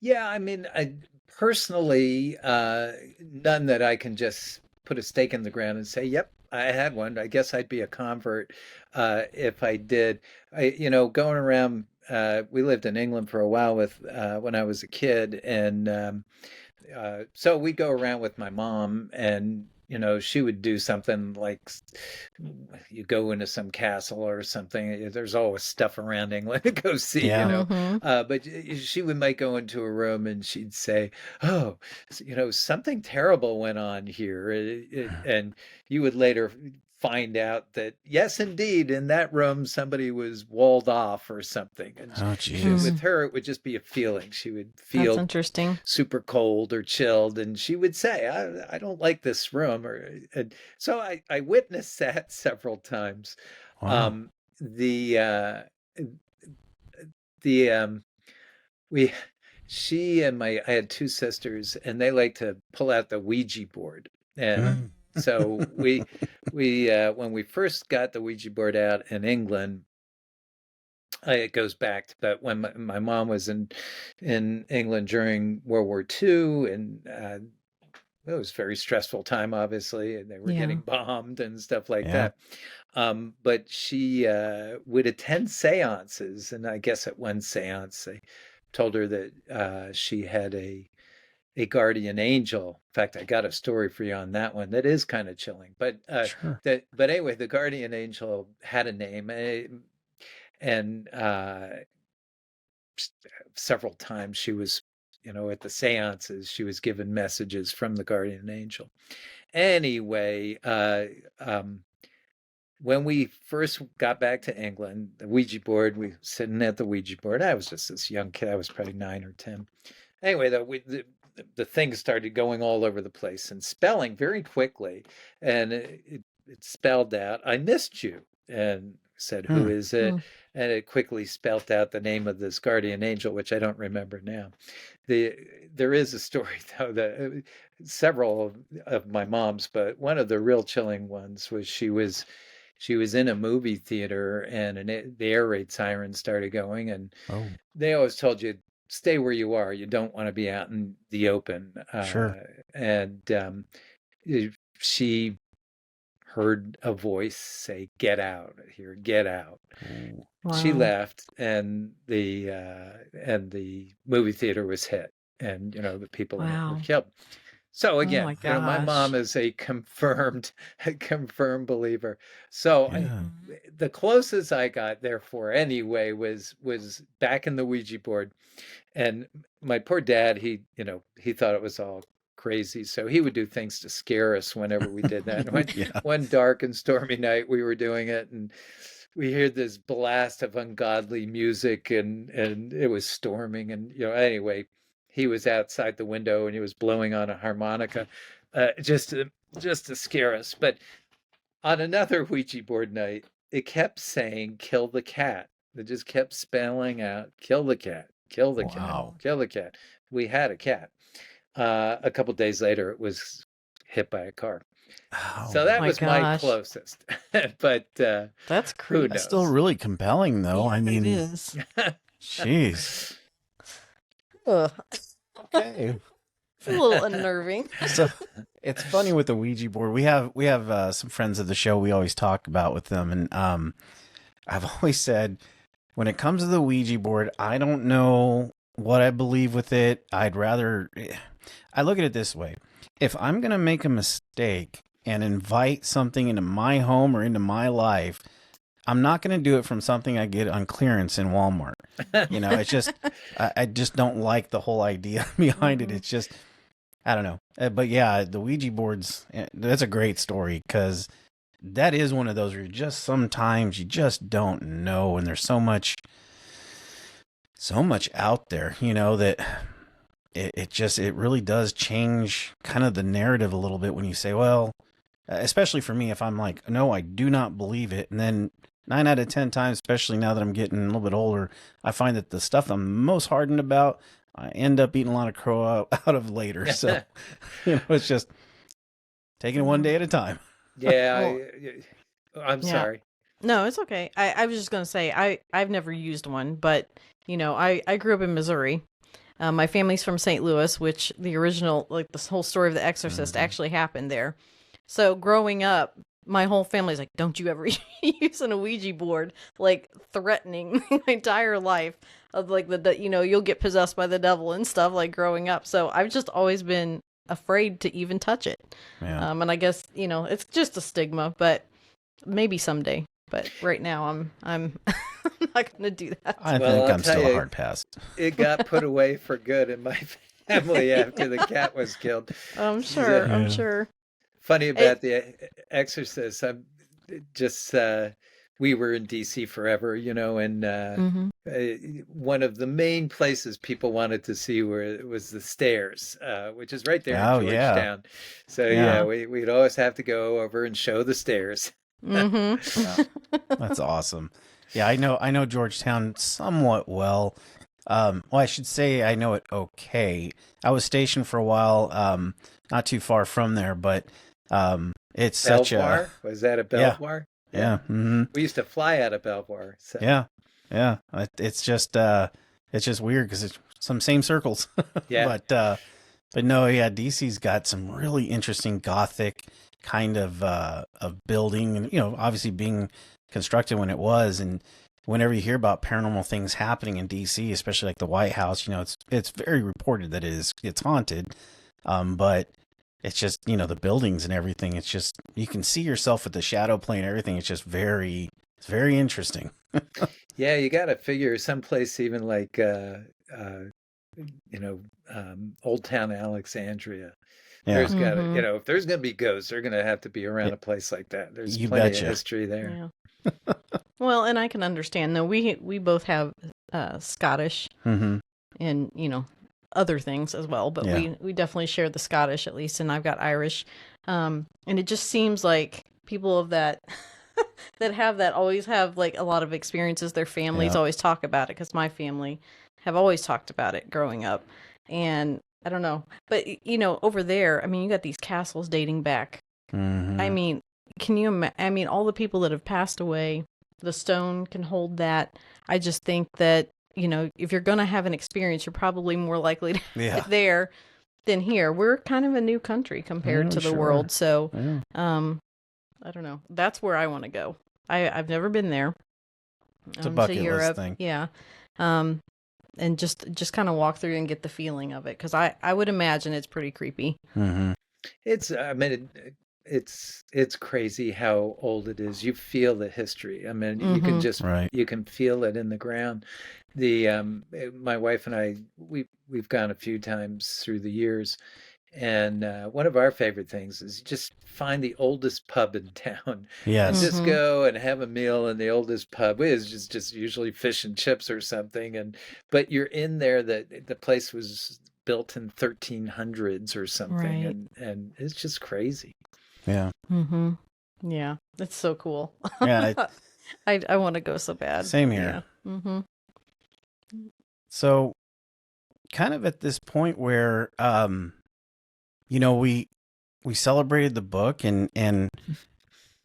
Yeah, I mean, I personally, none that I can just put a stake in the ground and say, "Yep, I had one." I guess I'd be a convert if I did. Going around, we lived in England for a while with when I was a kid, and so we go around with my mom, and she would do something like you go into some castle or something. There's always stuff around England to go see, Yeah. But she might go into a room and she'd say, "Oh, something terrible went on here," and you would later find out that yes, indeed, in that room somebody was walled off or something. And Oh, geez. with her, it would just be a feeling. She would That's feel interesting. super cold or chilled, and she would say, I don't like this room." And so I witnessed that several times. Wow. The the we she and I had two sisters, and they like to pull out the Ouija board. And so we when we first got the Ouija board out in England, it goes back to, but when my mom was in England during World War II, and it was a very stressful time, obviously, and they were Yeah. getting bombed and stuff like Yeah. that. But she would attend seances, and I guess at one seance they told her that she had a guardian angel. In fact, I got a story for you on that one that is kind of chilling. But Sure. but anyway, the guardian angel had a name, and several times she was, at the seances, she was given messages from the guardian angel. Anyway, when we first got back to England, the Ouija board, we were sitting at the Ouija board. I was just this young kid. I was probably 9 or 10. Anyway, the thing started going all over the place and spelling very quickly. And it spelled out, "I missed you," and said, "Who is it?" And it quickly spelled out the name of this guardian angel, which I don't remember now. There is a story, though, that several of my mom's, but one of the real chilling ones was she was in a movie theater, and the air raid siren started going, and Oh, they always told you, stay where you are. You don't want to be out in the open. Sure. And she heard a voice say, "Get out of here, get out." Ooh. She Wow. left, and the movie theater was hit, and the people in it were Wow. killed. So Oh again, my my mom gosh. is a confirmed believer. So Yeah. the closest I got, therefore, anyway, was back in the Ouija board. And my poor dad, he thought it was all crazy, so he would do things to scare us whenever we did that. And Yeah. one dark and stormy night, we were doing it, and we heard this blast of ungodly music, and it was storming, and anyway, he was outside the window and he was blowing on a harmonica, just to scare us. But on another Ouija board night, it kept saying, "Kill the cat." It just kept spelling out, "Kill the cat, kill the cat, Wow. kill the cat." We had a cat. A couple days later, it was hit by a car. So Oh, that My was my gosh. closest. But That's who creepy. that's still knows? really compelling, though. I It mean, is. jeez. Ugh. Okay. It's a little unnerving. So it's funny with the Ouija board. We have some friends of the show we always talk about with them, and I've always said when it comes to the Ouija board, I don't know what I believe with it. I look at it this way: if I'm gonna make a mistake and invite something into my home or into my life, I'm not gonna do it from something I get on clearance in Walmart. It's just I just don't like the whole idea behind it. It's just I don't know. But yeah, the Ouija boards, that's a great story because that is one of those where sometimes you just don't know. And there's so much out there, that it really does change kind of the narrative a little bit when you say, well, especially for me, if I'm like, no, I do not believe it. And then 9 out of 10 times, especially now that I'm getting a little bit older, I find that the stuff I'm most hardened about, I end up eating a lot of crow out of later. So, it's just taking it one day at a time. Yeah, I'm Yeah. sorry. No, it's okay. I was just going to say, I've never used one, but, I grew up in Missouri. My family's from St. Louis, which the original, like this whole story of The Exorcist actually happened there. So growing up, my whole family's like, don't you ever use an Ouija board, like threatening my entire life of like you'll get possessed by the devil and stuff like growing up. So I've just always been afraid to even touch it. Yeah. And I guess, it's just a stigma, but maybe someday. But right now I'm not going to do that. I Well, think I'll I'm tell still a you, hard pass. it got put away for good in my family after the cat was killed. I'm sure. I'm Yeah. sure. Funny It, about the Exorcist, I'm just we were in DC forever, and mhm. one of the main places people wanted to see was the stairs, which is right there in Oh, yeah. Georgetown. So yeah, Yeah. we'd always have to go over and show the stairs. Yeah. That's awesome. Yeah, I know Georgetown somewhat well. Well, I should say I know it okay. I was stationed for a while, not too far from there, but it's such a Belvoir? Was that a yeah, Belvoir? yeah, hmm We used to fly out of Belvoir. So yeah, yeah. It's just weird because it's some same circles, yeah. but no, yeah, DC's got some really interesting Gothic kind of building, and obviously being constructed when it was, and whenever you hear about paranormal things happening in DC, especially like the White House, it's very reported that it's haunted, but it's just the buildings and everything. It's just you can see yourself with the shadow plane and everything. It's very interesting. Yeah, you got to figure someplace even like Old Town Alexandria. Yeah, There's got to, Mhm. if there's going to be ghosts, they're going to have to be around Yeah, a place like that. There's you plenty of betcha. history there. Yeah. Well, and I can understand though. We both have Scottish Hmm. and other things as well, but Yeah, we definitely share the Scottish at least, and I've got Irish. And it just seems like people of that that have that always have like a lot of experiences. Their families yeah. always talk about it because my family have always talked about it growing up, and I don't know, but over there, I mean, you got these castles dating back. I Hmm. mean, can you I mean, all the people that have passed away, the stone can hold that. I just think that, if you're going to have an experience, you're probably more likely to have Yeah. it there than here. We're kind of a new country compared Oh, to the sure. world. So, Yeah. I don't know. That's where I want to go. I've never been there. It's a To bucket list Europe. thing. Yeah. Um, and just kind of walk through and get the feeling of it. Cause I would imagine it's pretty creepy. Hmm. I mean, it's crazy how old it is. You feel the history. I mean, Mm-hmm. Right. you can feel it in the ground. The My wife and I, we've gone a few times through the years, and one of our favorite things is just find the oldest pub in town and Yes. just Mm-hmm. go and have a meal in the oldest pub. It is just usually fish and chips or something, but you're in there. The place was built in 1300s or something, Right. and it's just crazy. Yeah. Mm-hmm. Yeah. That's so cool. Yeah. I want to go so bad. Same Yeah. here. Mm-hmm. So, kind of at this point where we celebrated the book, and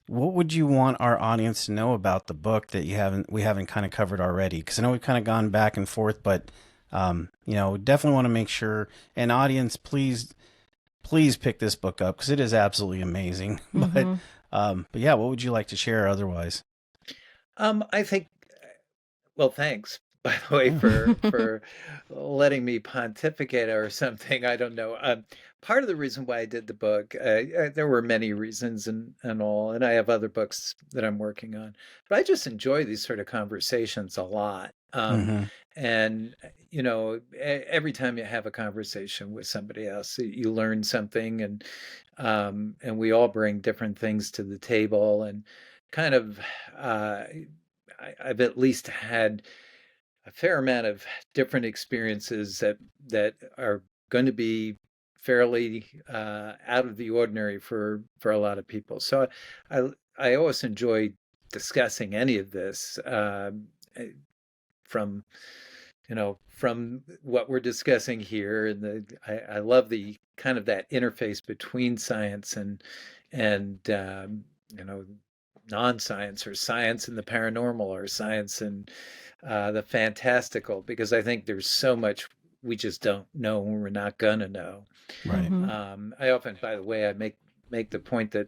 what would you want our audience to know about the book that we haven't kind of covered already? Because I know we've kind of gone back and forth, but definitely want to make sure. And audience, please pick this book up because it is absolutely amazing. Mm-hmm. But yeah, what would you like to share otherwise? I think, well, thanks, by the way, for letting me pontificate or something. I don't know. Part of the reason why I did the book, there were many reasons and all, and I have other books that I'm working on, but I just enjoy these sort of conversations a lot. Hmm. And every time you have a conversation with somebody else, you learn something, and we all bring different things to the table, and kind of, I've at least had a fair amount of different experiences that are going to be fairly out of the ordinary for a lot of people. So I always enjoy discussing any of this, from from what we're discussing here, and I love the kind of that interface between science and non-science, or science and the paranormal, or science and the fantastical, because I think there's so much we just don't know, and we're not gonna know. Right. Mm-hmm. I often, by the way, I make the point that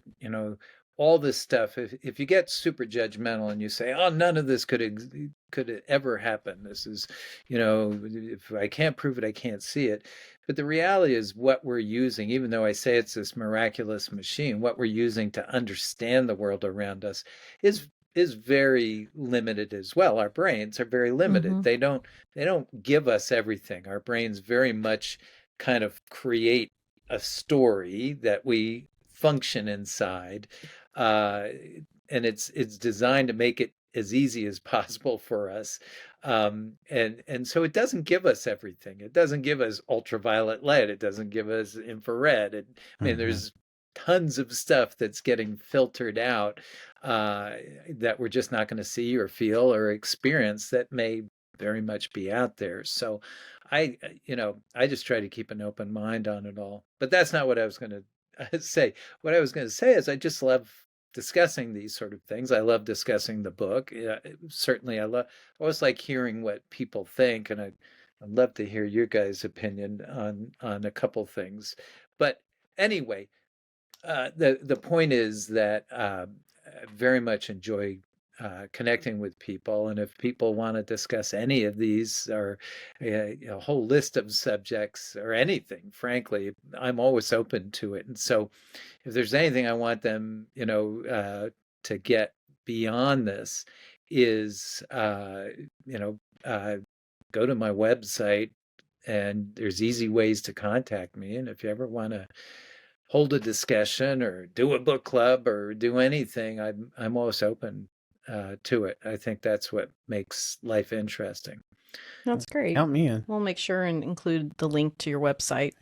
all this stuff, if you get super judgmental and you say, oh, none of this could ever happen. This is, if I can't prove it, I can't see it. But the reality is what we're using, even though I say it's this miraculous machine, what we're using to understand the world around us is very limited as well. Our brains are very limited. They don't give us everything. Our brains very much kind of create a story that we function inside, and it's designed to make it as easy as possible for us. And so it doesn't give us everything. It doesn't give us ultraviolet light. It doesn't give us infrared. I mean, there's tons of stuff that's getting filtered out that we're just not going to see or feel or experience that may very much be out there. So I just try to keep an open mind on it all. But that's not what I was going to say. What I was going to say is I just love discussing these sort of things. I love discussing the book. Certainly, I always like hearing what people think, and I'd love to hear your guys' opinion on a couple things. But anyway, the point is that I very much enjoy connecting with people, and if people want to discuss any of these or a whole list of subjects or anything, frankly, I'm always open to it. And so if there's anything I want them to get beyond this is go to my website, and there's easy ways to contact me. And if you ever want to hold a discussion or do a book club or do anything, I'm always open to it. I think that's what makes life interesting. That's great. Count me in. We'll make sure and include the link to your website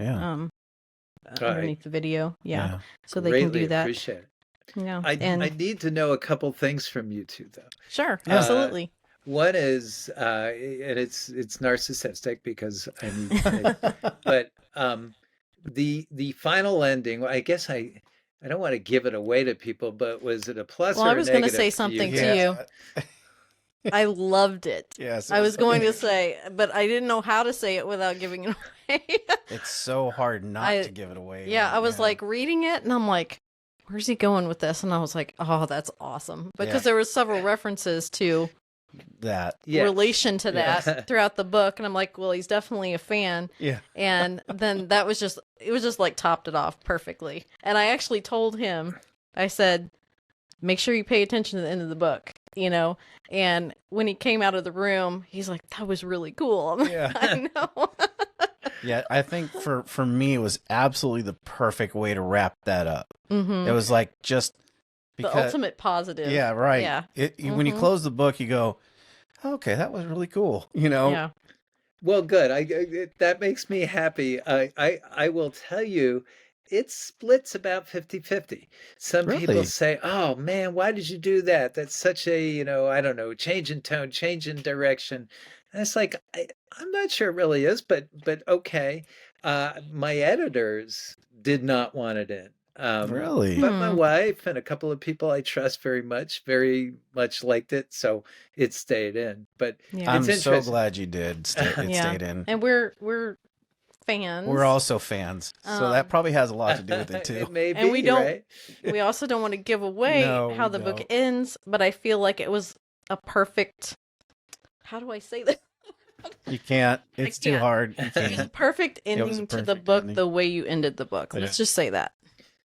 underneath the video. Yeah. So they can do that. Appreciate it. Yeah. I need to know a couple things from you two, though. Sure. Absolutely. One is, and it's narcissistic because I need, but the final ending, I guess I don't want to give it away to people, but was it a plus or a negative? Well, I was going to say something to you. I loved it. Yes. I was going to say, but I didn't know how to say it without giving it away. It's so hard not to give it away. Yeah, I was like reading it and I'm like, where's he going with this? And I was like, oh, that's awesome. Because there were several references to that relation to that throughout the book. And I'm like, well, he's definitely a fan. Yeah. And then it was just like topped it off perfectly. And I actually told him, I said, make sure you pay attention to the end of the book, and when he came out of the room, he's like, that was really cool. Yeah. I know. Yeah. I think for me, it was absolutely the perfect way to wrap that up. Mm-hmm. It was like just because, the ultimate positive. Yeah. Right. Yeah. When you close the book, you go, okay, that was really cool. Yeah. Well, good. That makes me happy. I will tell you, it splits about 50-50. Some people say, oh man, why did you do that? That's such a, I don't know, change in tone, change in direction. And it's like, I'm not sure it really is, but okay. My editors did not want it in. Really? But my wife and a couple of people I trust very much liked it, so it stayed in. But I'm so glad you did. It stayed in. And we're fans. We're also fans, so that probably has a lot to do with it too. It may be, and we don't. Right? We also don't want to give away how the book ends, but I feel like it was a perfect. How do I say that? You can't. It's too hard. You It was a perfect ending to the book, the way you ended the book. Let's just say that.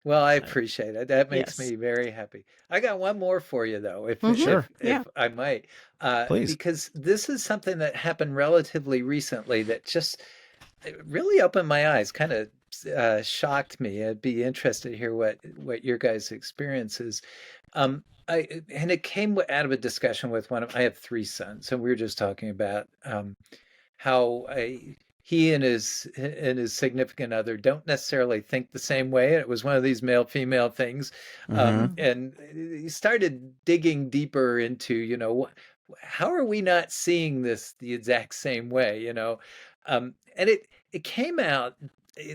Well, I appreciate it. That makes me very happy. I got one more for you, though, if I might. Please. Because this is something that happened relatively recently that just really opened my eyes, kind of shocked me. I'd be interested to hear what your guys' experience is. And it came out of a discussion with I have 3 sons, and we were just talking about how he and his significant other don't necessarily think the same way. It was one of these male-female things. And he started digging deeper into, how are we not seeing this the exact same way, And it came out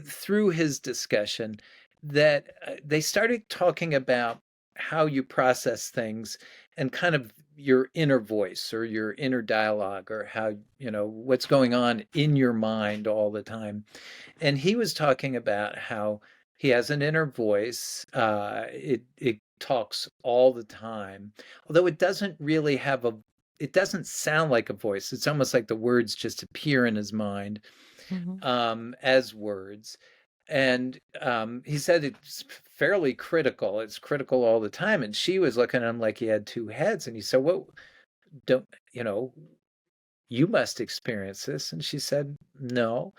through his discussion that they started talking about how you process things and kind of your inner voice or your inner dialogue, or how, what's going on in your mind all the time. And he was talking about how he has an inner voice. It talks all the time, although it doesn't really have it doesn't sound like a voice. It's almost like the words just appear in his mind as words. And he said it's fairly critical. It's critical all the time. And she was looking at him like he had two heads. And he said, well, don't, you must experience this. And she said, no.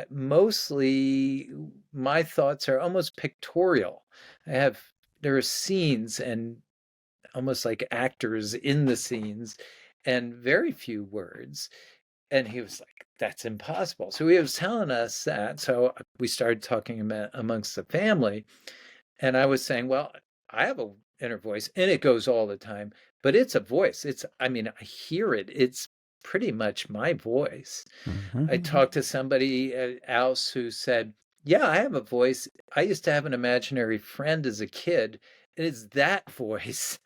Mostly my thoughts are almost pictorial. There are scenes and almost like actors in the scenes and very few words. And he was like, that's impossible. So he was telling us that. So we started talking about amongst the family. And I was saying, well, I have an inner voice and it goes all the time, but it's a voice. I hear it. It's pretty much my voice. I talked to somebody else who said, yeah, I have a voice. I used to have an imaginary friend as a kid. And it's that voice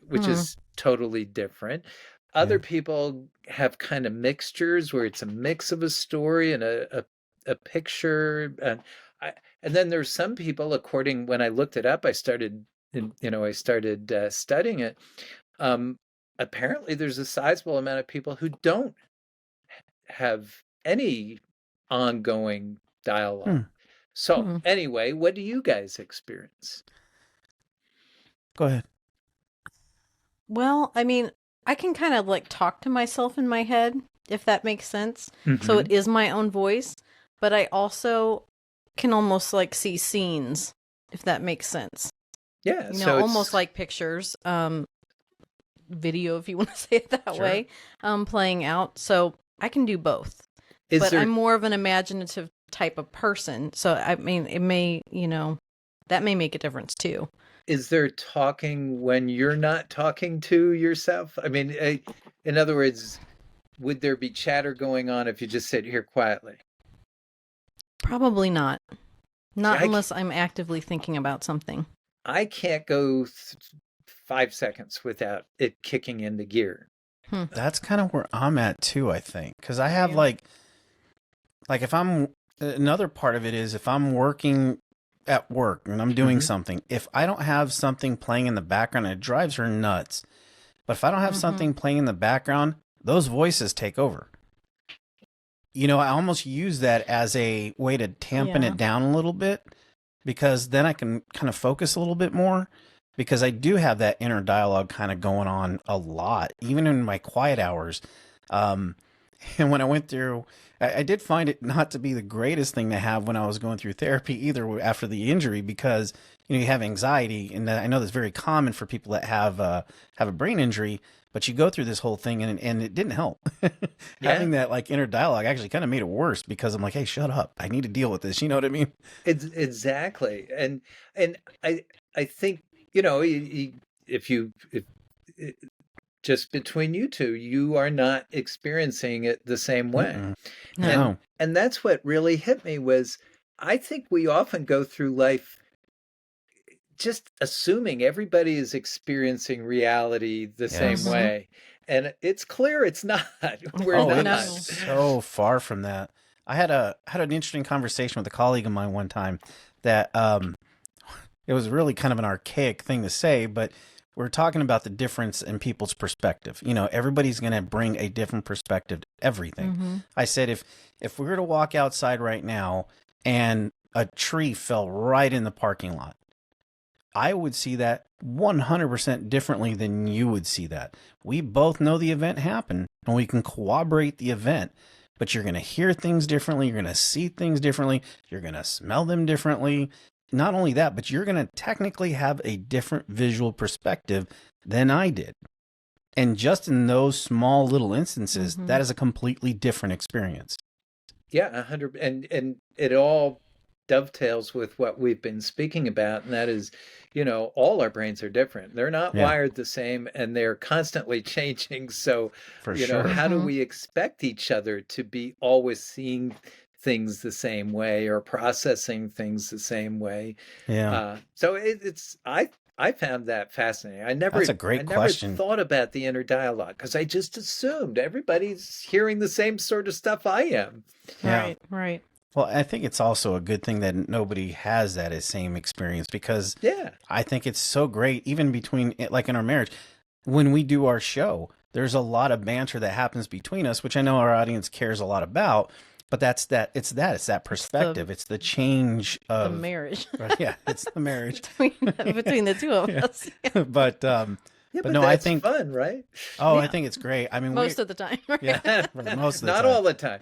which is totally different. Other people have kind of mixtures where it's a mix of a story and a picture. And then there's some people, when I looked it up, I started studying it. Apparently there's a sizable amount of people who don't have any ongoing dialogue. So anyway, what do you guys experience? Go ahead. Well, I can kind of like talk to myself in my head, if that makes sense. So it is my own voice, but I also can almost like see scenes, if that makes sense. Yeah. So almost like pictures, video, if you want to say it that way, playing out. So I can do both. I'm more of an imaginative type of person. So, it may, that may make a difference too. Is there talking when you're not talking to yourself? In other words, would there be chatter going on if you just sit here quietly? Probably not. Not unless I'm actively thinking about something. I can't go 5 seconds without it kicking into gear. That's kind of where I'm at too, I think. Because I have like if I'm, another part of it is if I'm working at work and I'm doing something, if I don't have something playing in the background, it drives her nuts. But if I don't have something playing in the background, those voices take over. I almost use that as a way to dampen it down a little bit, because then I can kind of focus a little bit more, because I do have that inner dialogue kind of going on a lot, even in my quiet hours. And when I went through, I did find it not to be the greatest thing to have when I was going through therapy either after the injury, because you have anxiety, and I know that's very common for people that have a brain injury. But you go through this whole thing and it didn't help. Having that like inner dialogue actually kind of made it worse, because I'm like, hey, shut up. I need to deal with this. You know what I mean? Exactly. And I think, if just between you two, you are not experiencing it the same way. No. And that's what really hit me was, I think we often go through life just assuming everybody is experiencing reality the same way. And it's clear it's not. We're not. So far from that. I had an interesting conversation with a colleague of mine one time that it was really kind of an archaic thing to say, but we're talking about the difference in people's perspective. Everybody's going to bring a different perspective to everything. I said, if we were to walk outside right now and a tree fell right in the parking lot, I would see that 100% differently than you would see that. We both know the event happened and we can corroborate the event, but you're going to hear things differently. You're going to see things differently. You're going to smell them differently. Not only that, but you're going to technically have a different visual perspective than I did. And just in those small little instances, that is a completely different experience. Yeah, 100. And it all dovetails with what we've been speaking about, and that is, all our brains are different. They're not wired the same, and they're constantly changing. So, how do we expect each other to be always seeing things the same way or processing things the same way? So I found that fascinating. That's a great question. I never thought about the inner dialogue, because I just assumed everybody's hearing the same sort of stuff I am. Right. Well, I think it's also a good thing that nobody has that same experience, because Yeah. I think it's so great, even between, like in our marriage, when we do our show, there's a lot of banter that happens between us, which I know our audience cares a lot about. But it's that perspective. It's the change of the marriage. Yeah, it's the marriage between the two of us. But Yeah, but no, that's I think fun, right? I think it's great. I mean, most of the time. Right? Yeah, most of the Not time. all the time.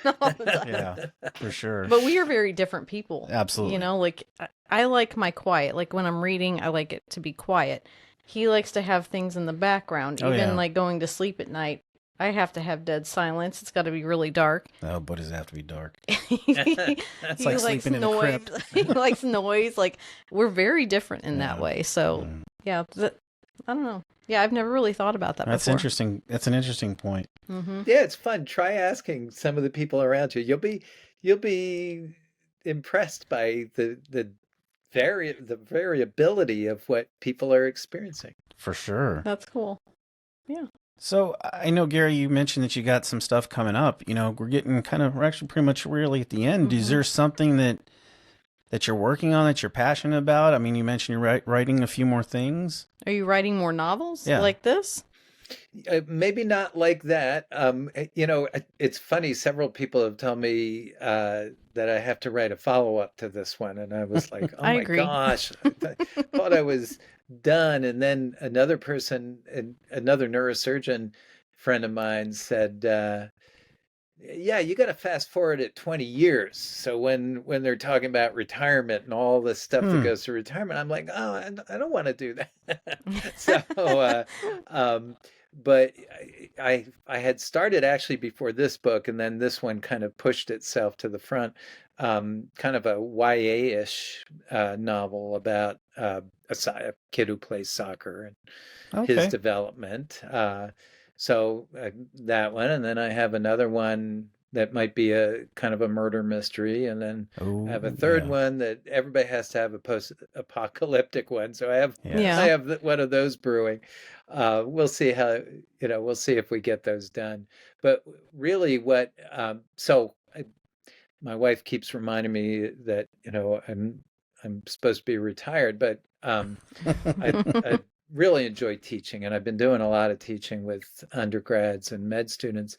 Not all the time. Yeah, for sure. But we are very different people. Absolutely. You know, like I like my quiet. Like when I'm reading, I like it to be quiet. He likes to have things in the background. Even like going to sleep at night, I have to have dead silence. It's got to be really dark. Oh, but does it have to be dark? It's like sleeping in a crypt. He likes noise. Like we're very different in that way. So yeah, I don't know. Yeah, I've never really thought about that That's before. interesting. That's an interesting point. Mm-hmm. Yeah, it's fun. Try asking some of the people around you. You'll be impressed by the variability of what people are experiencing. For sure. That's cool. Yeah. So I know, Gary, you mentioned that you got some stuff coming up. You know, we're actually pretty much really at the end. Is there something that you're working on that you're passionate about? I mean, you mentioned you're writing a few more things. Are you writing more novels Yeah. like this? Maybe not like that. You know, it's funny. Several people have told me that I have to write a follow-up to this one, and I was like, "Oh I my agree. gosh!" I thought I was done. And then another person, another neurosurgeon friend of mine, said, "Yeah, you got to fast forward it 20 years." So when they're talking about retirement and all the stuff that goes through retirement, I'm like, "Oh, I don't want to do that." So, but I had started actually before this book, and then this one kind of pushed itself to the front. Kind of a YA-ish novel about a kid who plays soccer and his development. So that one, and then I have another one that might be a kind of a murder mystery, and then I have a third one that everybody has to have a post-apocalyptic one. So I have one of those brewing. We'll see how, we'll see if we get those done. But really, my wife keeps reminding me that I'm supposed to be retired, but I really enjoy teaching, and I've been doing a lot of teaching with undergrads and med students.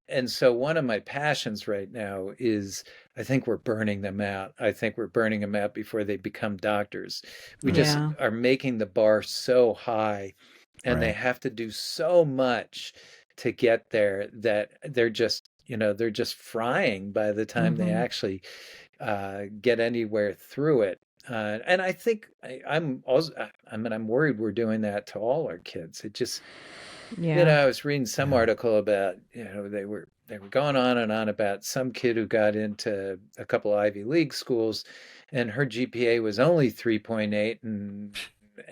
And so one of my passions right now is, I think we're burning them out. I think we're burning them out before they become doctors. We just are making the bar so high, and they have to do so much to get there that they're just frying by the time they actually get anywhere through it. And I think I'm worried we're doing that to all our kids. It just, I was reading some article about, they were going on and on about some kid who got into a couple of Ivy League schools, and her GPA was only 3.8, and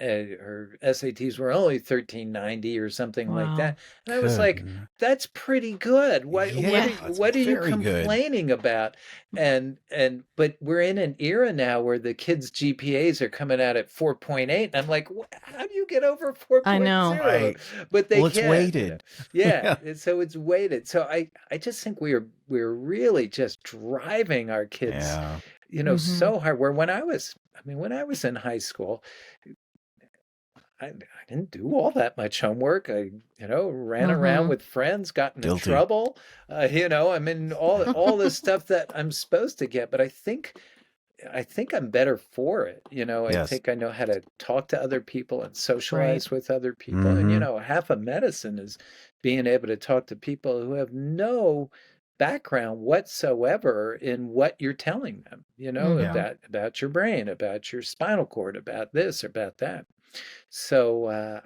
her SATs were only 1390 or something like that. And I was like, that's pretty good. What are you complaining about? But we're in an era now where the kids' GPAs are coming out at 4.8. And I'm like, how do you get over 4.0? I know. Right. But it's weighted. Yeah. So it's weighted. So I just think we're really just driving our kids, so hard. Where when I was in high school, I didn't do all that much homework. I, ran around with friends, got into trouble. All this stuff that I'm supposed to get. But I think I'm better for it. I think I know how to talk to other people and socialize with other people. And, half of medicine is being able to talk to people who have no background whatsoever in what you're telling them, about your brain, about your spinal cord, about this, about that. So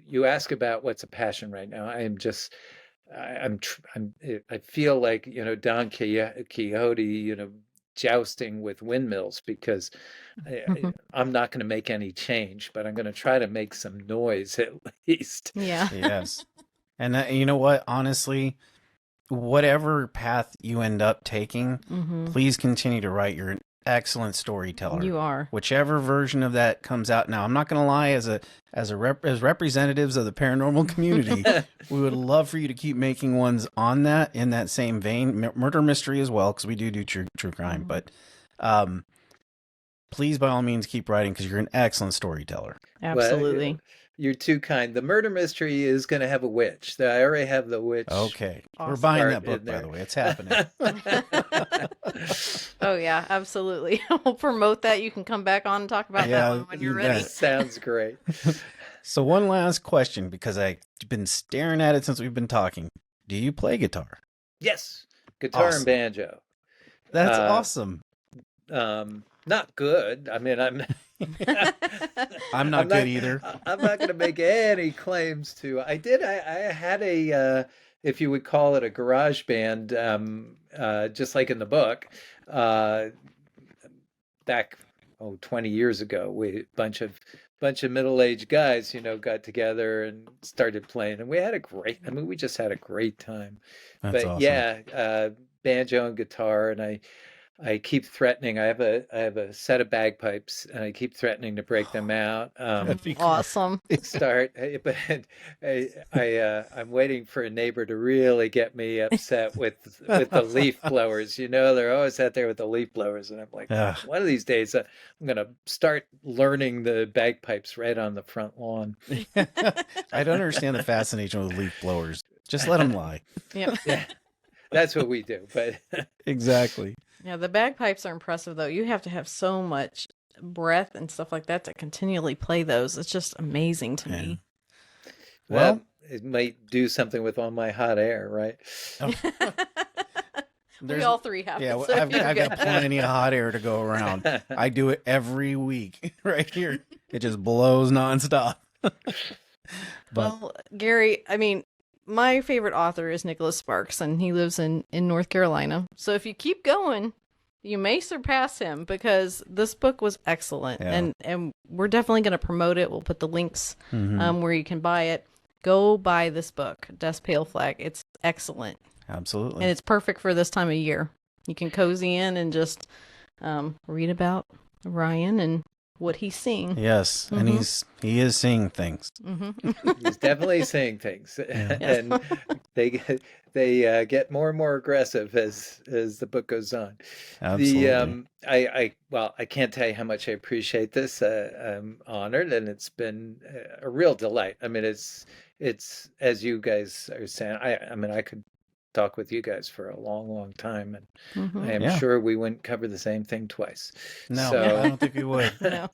you ask about what's a passion right now. I feel like, Don Quixote, jousting with windmills, because I'm not going to make any change, but I'm going to try to make some noise at least. Yeah. Yes. And you know what? Honestly, whatever path you end up taking, please continue to write excellent storyteller. You are. Whichever version of that comes out now. I'm not going to lie, as representatives of the paranormal community, we would love for you to keep making ones on that, in that same vein, murder mystery as well, because we do true crime. But please, by all means, keep writing, because you're an excellent storyteller. Absolutely. Well, you're too kind. The murder mystery is going to have a witch. I already have the witch. Okay. Awesome. We're buying that Part book, in by there. the way. It's happening. Oh, yeah, absolutely. We'll promote that. You can come back on and talk about Yeah, that one when you're you ready. bet. Sounds great. So one last question, because I've been staring at it since we've been talking. Do you play guitar? Yes, guitar Awesome. and banjo. That's awesome. Not good. I mean, I'm not good either. I'm not going to make any claims to. I had a, if you would call it, a garage band, just like in the book, back 20 years ago. We bunch of middle-aged guys, got together and started playing, and we had a great. I mean, we just had a great time. That's But awesome. yeah, banjo and guitar, and I keep threatening. I have a set of bagpipes, and I keep threatening to break them out. That'd be cool. Awesome. But I'm waiting for a neighbor to really get me upset with the leaf blowers. They're always out there with the leaf blowers, and I'm like, Ugh. one of these days I'm gonna start learning the bagpipes right on the front lawn. I don't understand the fascination with leaf blowers. Just let them lie. Yep. Yeah, that's what we do. But Exactly. Yeah, the bagpipes are impressive, though. You have to have so much breath and stuff like that to continually play those. It's just amazing to me. Well, it might do something with all my hot air, right? We all three have Yeah, it. So I've you're got good. plenty of hot air to go around. I do it every week right here. It just blows nonstop. Well, Gary, I mean, my favorite author is Nicholas Sparks, and he lives in North Carolina. So if you keep going, you may surpass him, because this book was excellent. Yeah. And we're definitely going to promote it. We'll put the links Mhm. where you can buy it. Go buy this book, Death's Pale Flag. It's excellent. Absolutely. And it's perfect for this time of year. You can cozy in and just read about Ryan and what he's seeing. Yes, and he is seeing things. He's definitely saying things, and they get more and more aggressive as the book goes on. Absolutely. I can't tell you how much I appreciate this. I'm honored, and it's been a real delight. I mean, it's as you guys are saying. I mean, I could talk with you guys for a long time, and I am sure we wouldn't cover the same thing twice. No, So, I don't think we would. No.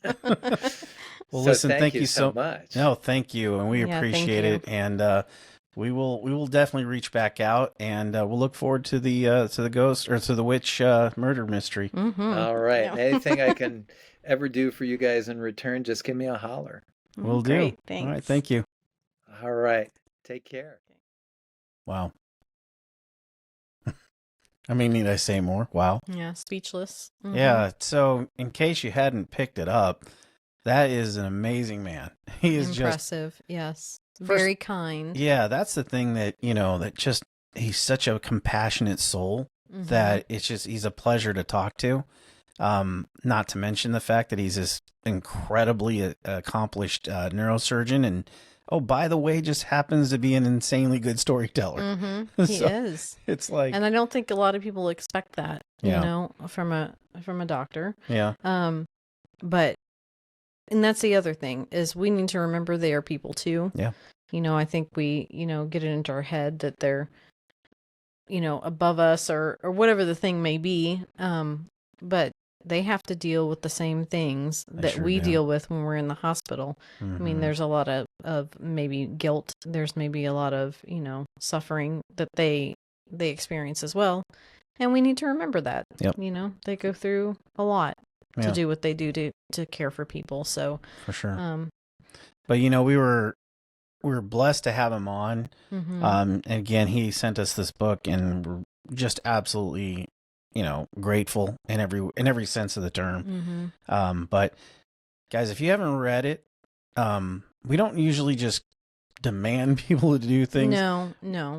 Well, so listen, thank you so so much. No, thank you, and we Yeah, thank appreciate you. it. And we will definitely reach back out, and we'll look forward to the ghost, or to the witch murder mystery. All right. Yeah. Anything I can ever do for you guys in return, just give me a holler. We'll Great, do. thanks. All right, thank you. All right. Take care. Wow. I mean, need I say more? Wow. Yeah, speechless. Yeah. So, in case you hadn't picked it up, that is an amazing man. He is Impressive. Yes. First- Very kind. Yeah, that's the thing that, that just, he's such a compassionate soul that he's a pleasure to talk to. Not to mention the fact that he's this incredibly accomplished neurosurgeon, and by the way, just happens to be an insanely good storyteller. He So, is. It's like, And I don't think a lot of people expect that, Yeah. from a doctor. yeah, But and that's the other thing, is we need to remember they are people too. Yeah. I think we, get it into our head that they're, above us or whatever the thing may be. But they have to deal with the same things They that sure we do. deal with when we're in the hospital. I mean, Mhm. there's a lot of maybe guilt. There's maybe a lot of, suffering that they experience as well. And we need to remember that. Yep. They go through a lot Yeah. to do what they do to care for people. So, For sure. but we were blessed to have him on. And again, he sent us this book, and we're just absolutely, grateful in every sense of the term. But guys, if you haven't read it, we don't usually just demand people to do things. No.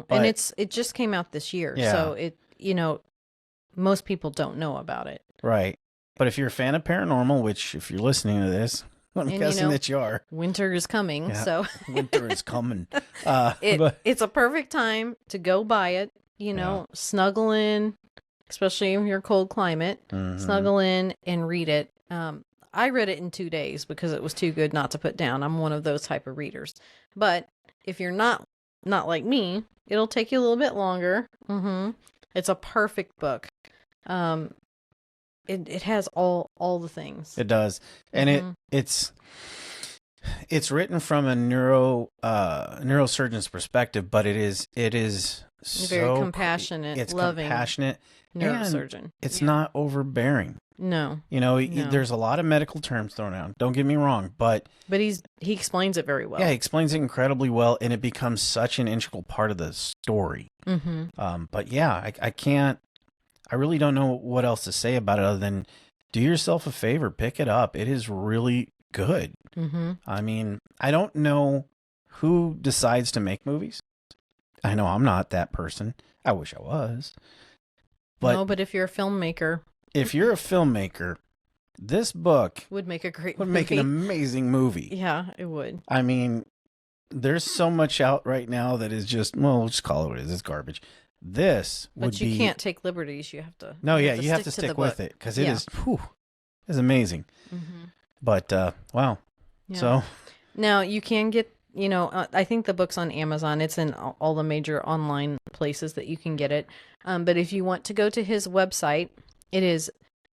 But- And it just came out this year. Yeah. So most people don't know about it. Right. But if you're a fan of paranormal, which if you're listening to this, I'm guessing that you are. Winter is coming, Yeah, so winter is coming. It's a perfect time to go buy it. Snuggle in, especially in your cold climate. Snuggle in and read it. I read it in 2 days because it was too good not to put down. I'm one of those type of readers. But if you're not like me, it'll take you a little bit longer. It's a perfect book. It has all the things. It does, and it's written from a neurosurgeon's perspective, but it is very compassionate, it's loving, compassionate neurosurgeon. It's not overbearing. No. There's a lot of medical terms thrown out. Don't get me wrong, but he explains it very well. Yeah, he explains it incredibly well, and it becomes such an integral part of the story. But yeah, I really don't know what else to say about it other than do yourself a favor, pick it up. It is really good. I mean, I don't know who decides to make movies. I know I'm not that person. I wish I was. But if you're a filmmaker, this book would make a great would movie. make an amazing movie. Yeah, it would. I mean, there's so much out right now that is just, we'll just call it what it is. It's garbage. But you can't take liberties. You have to. No, you have to stick with it because it's amazing. But wow. Yeah. So now you can get, I think the book's on Amazon. It's in all the major online places that you can get it. But if you want to go to his website, it is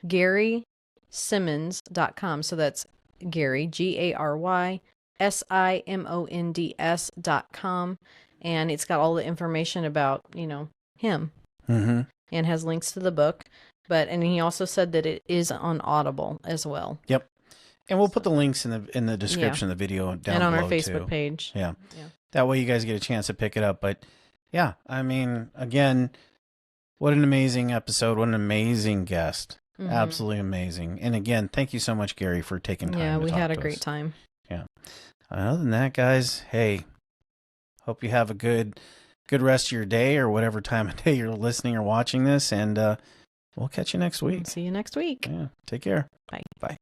GarySimonds.com. So that's Gary, GarySimonds.com. And it's got all the information about, him. And has links to the book. And he also said that it is on Audible as well. Yep. And we'll put the links in the description of the video down below, and on our Facebook page. Yeah. That way you guys get a chance to pick it up. But yeah, I mean, again, what an amazing episode. What an amazing guest. Absolutely amazing. And again, thank you so much, Gary, for taking time to talk to us. Yeah, we had a great time. Yeah. Other than that, guys, hey, hope you have a good rest of your day or whatever time of day you're listening or watching this. And we'll catch you next week. See you next week. Yeah. Take care. Bye. Bye.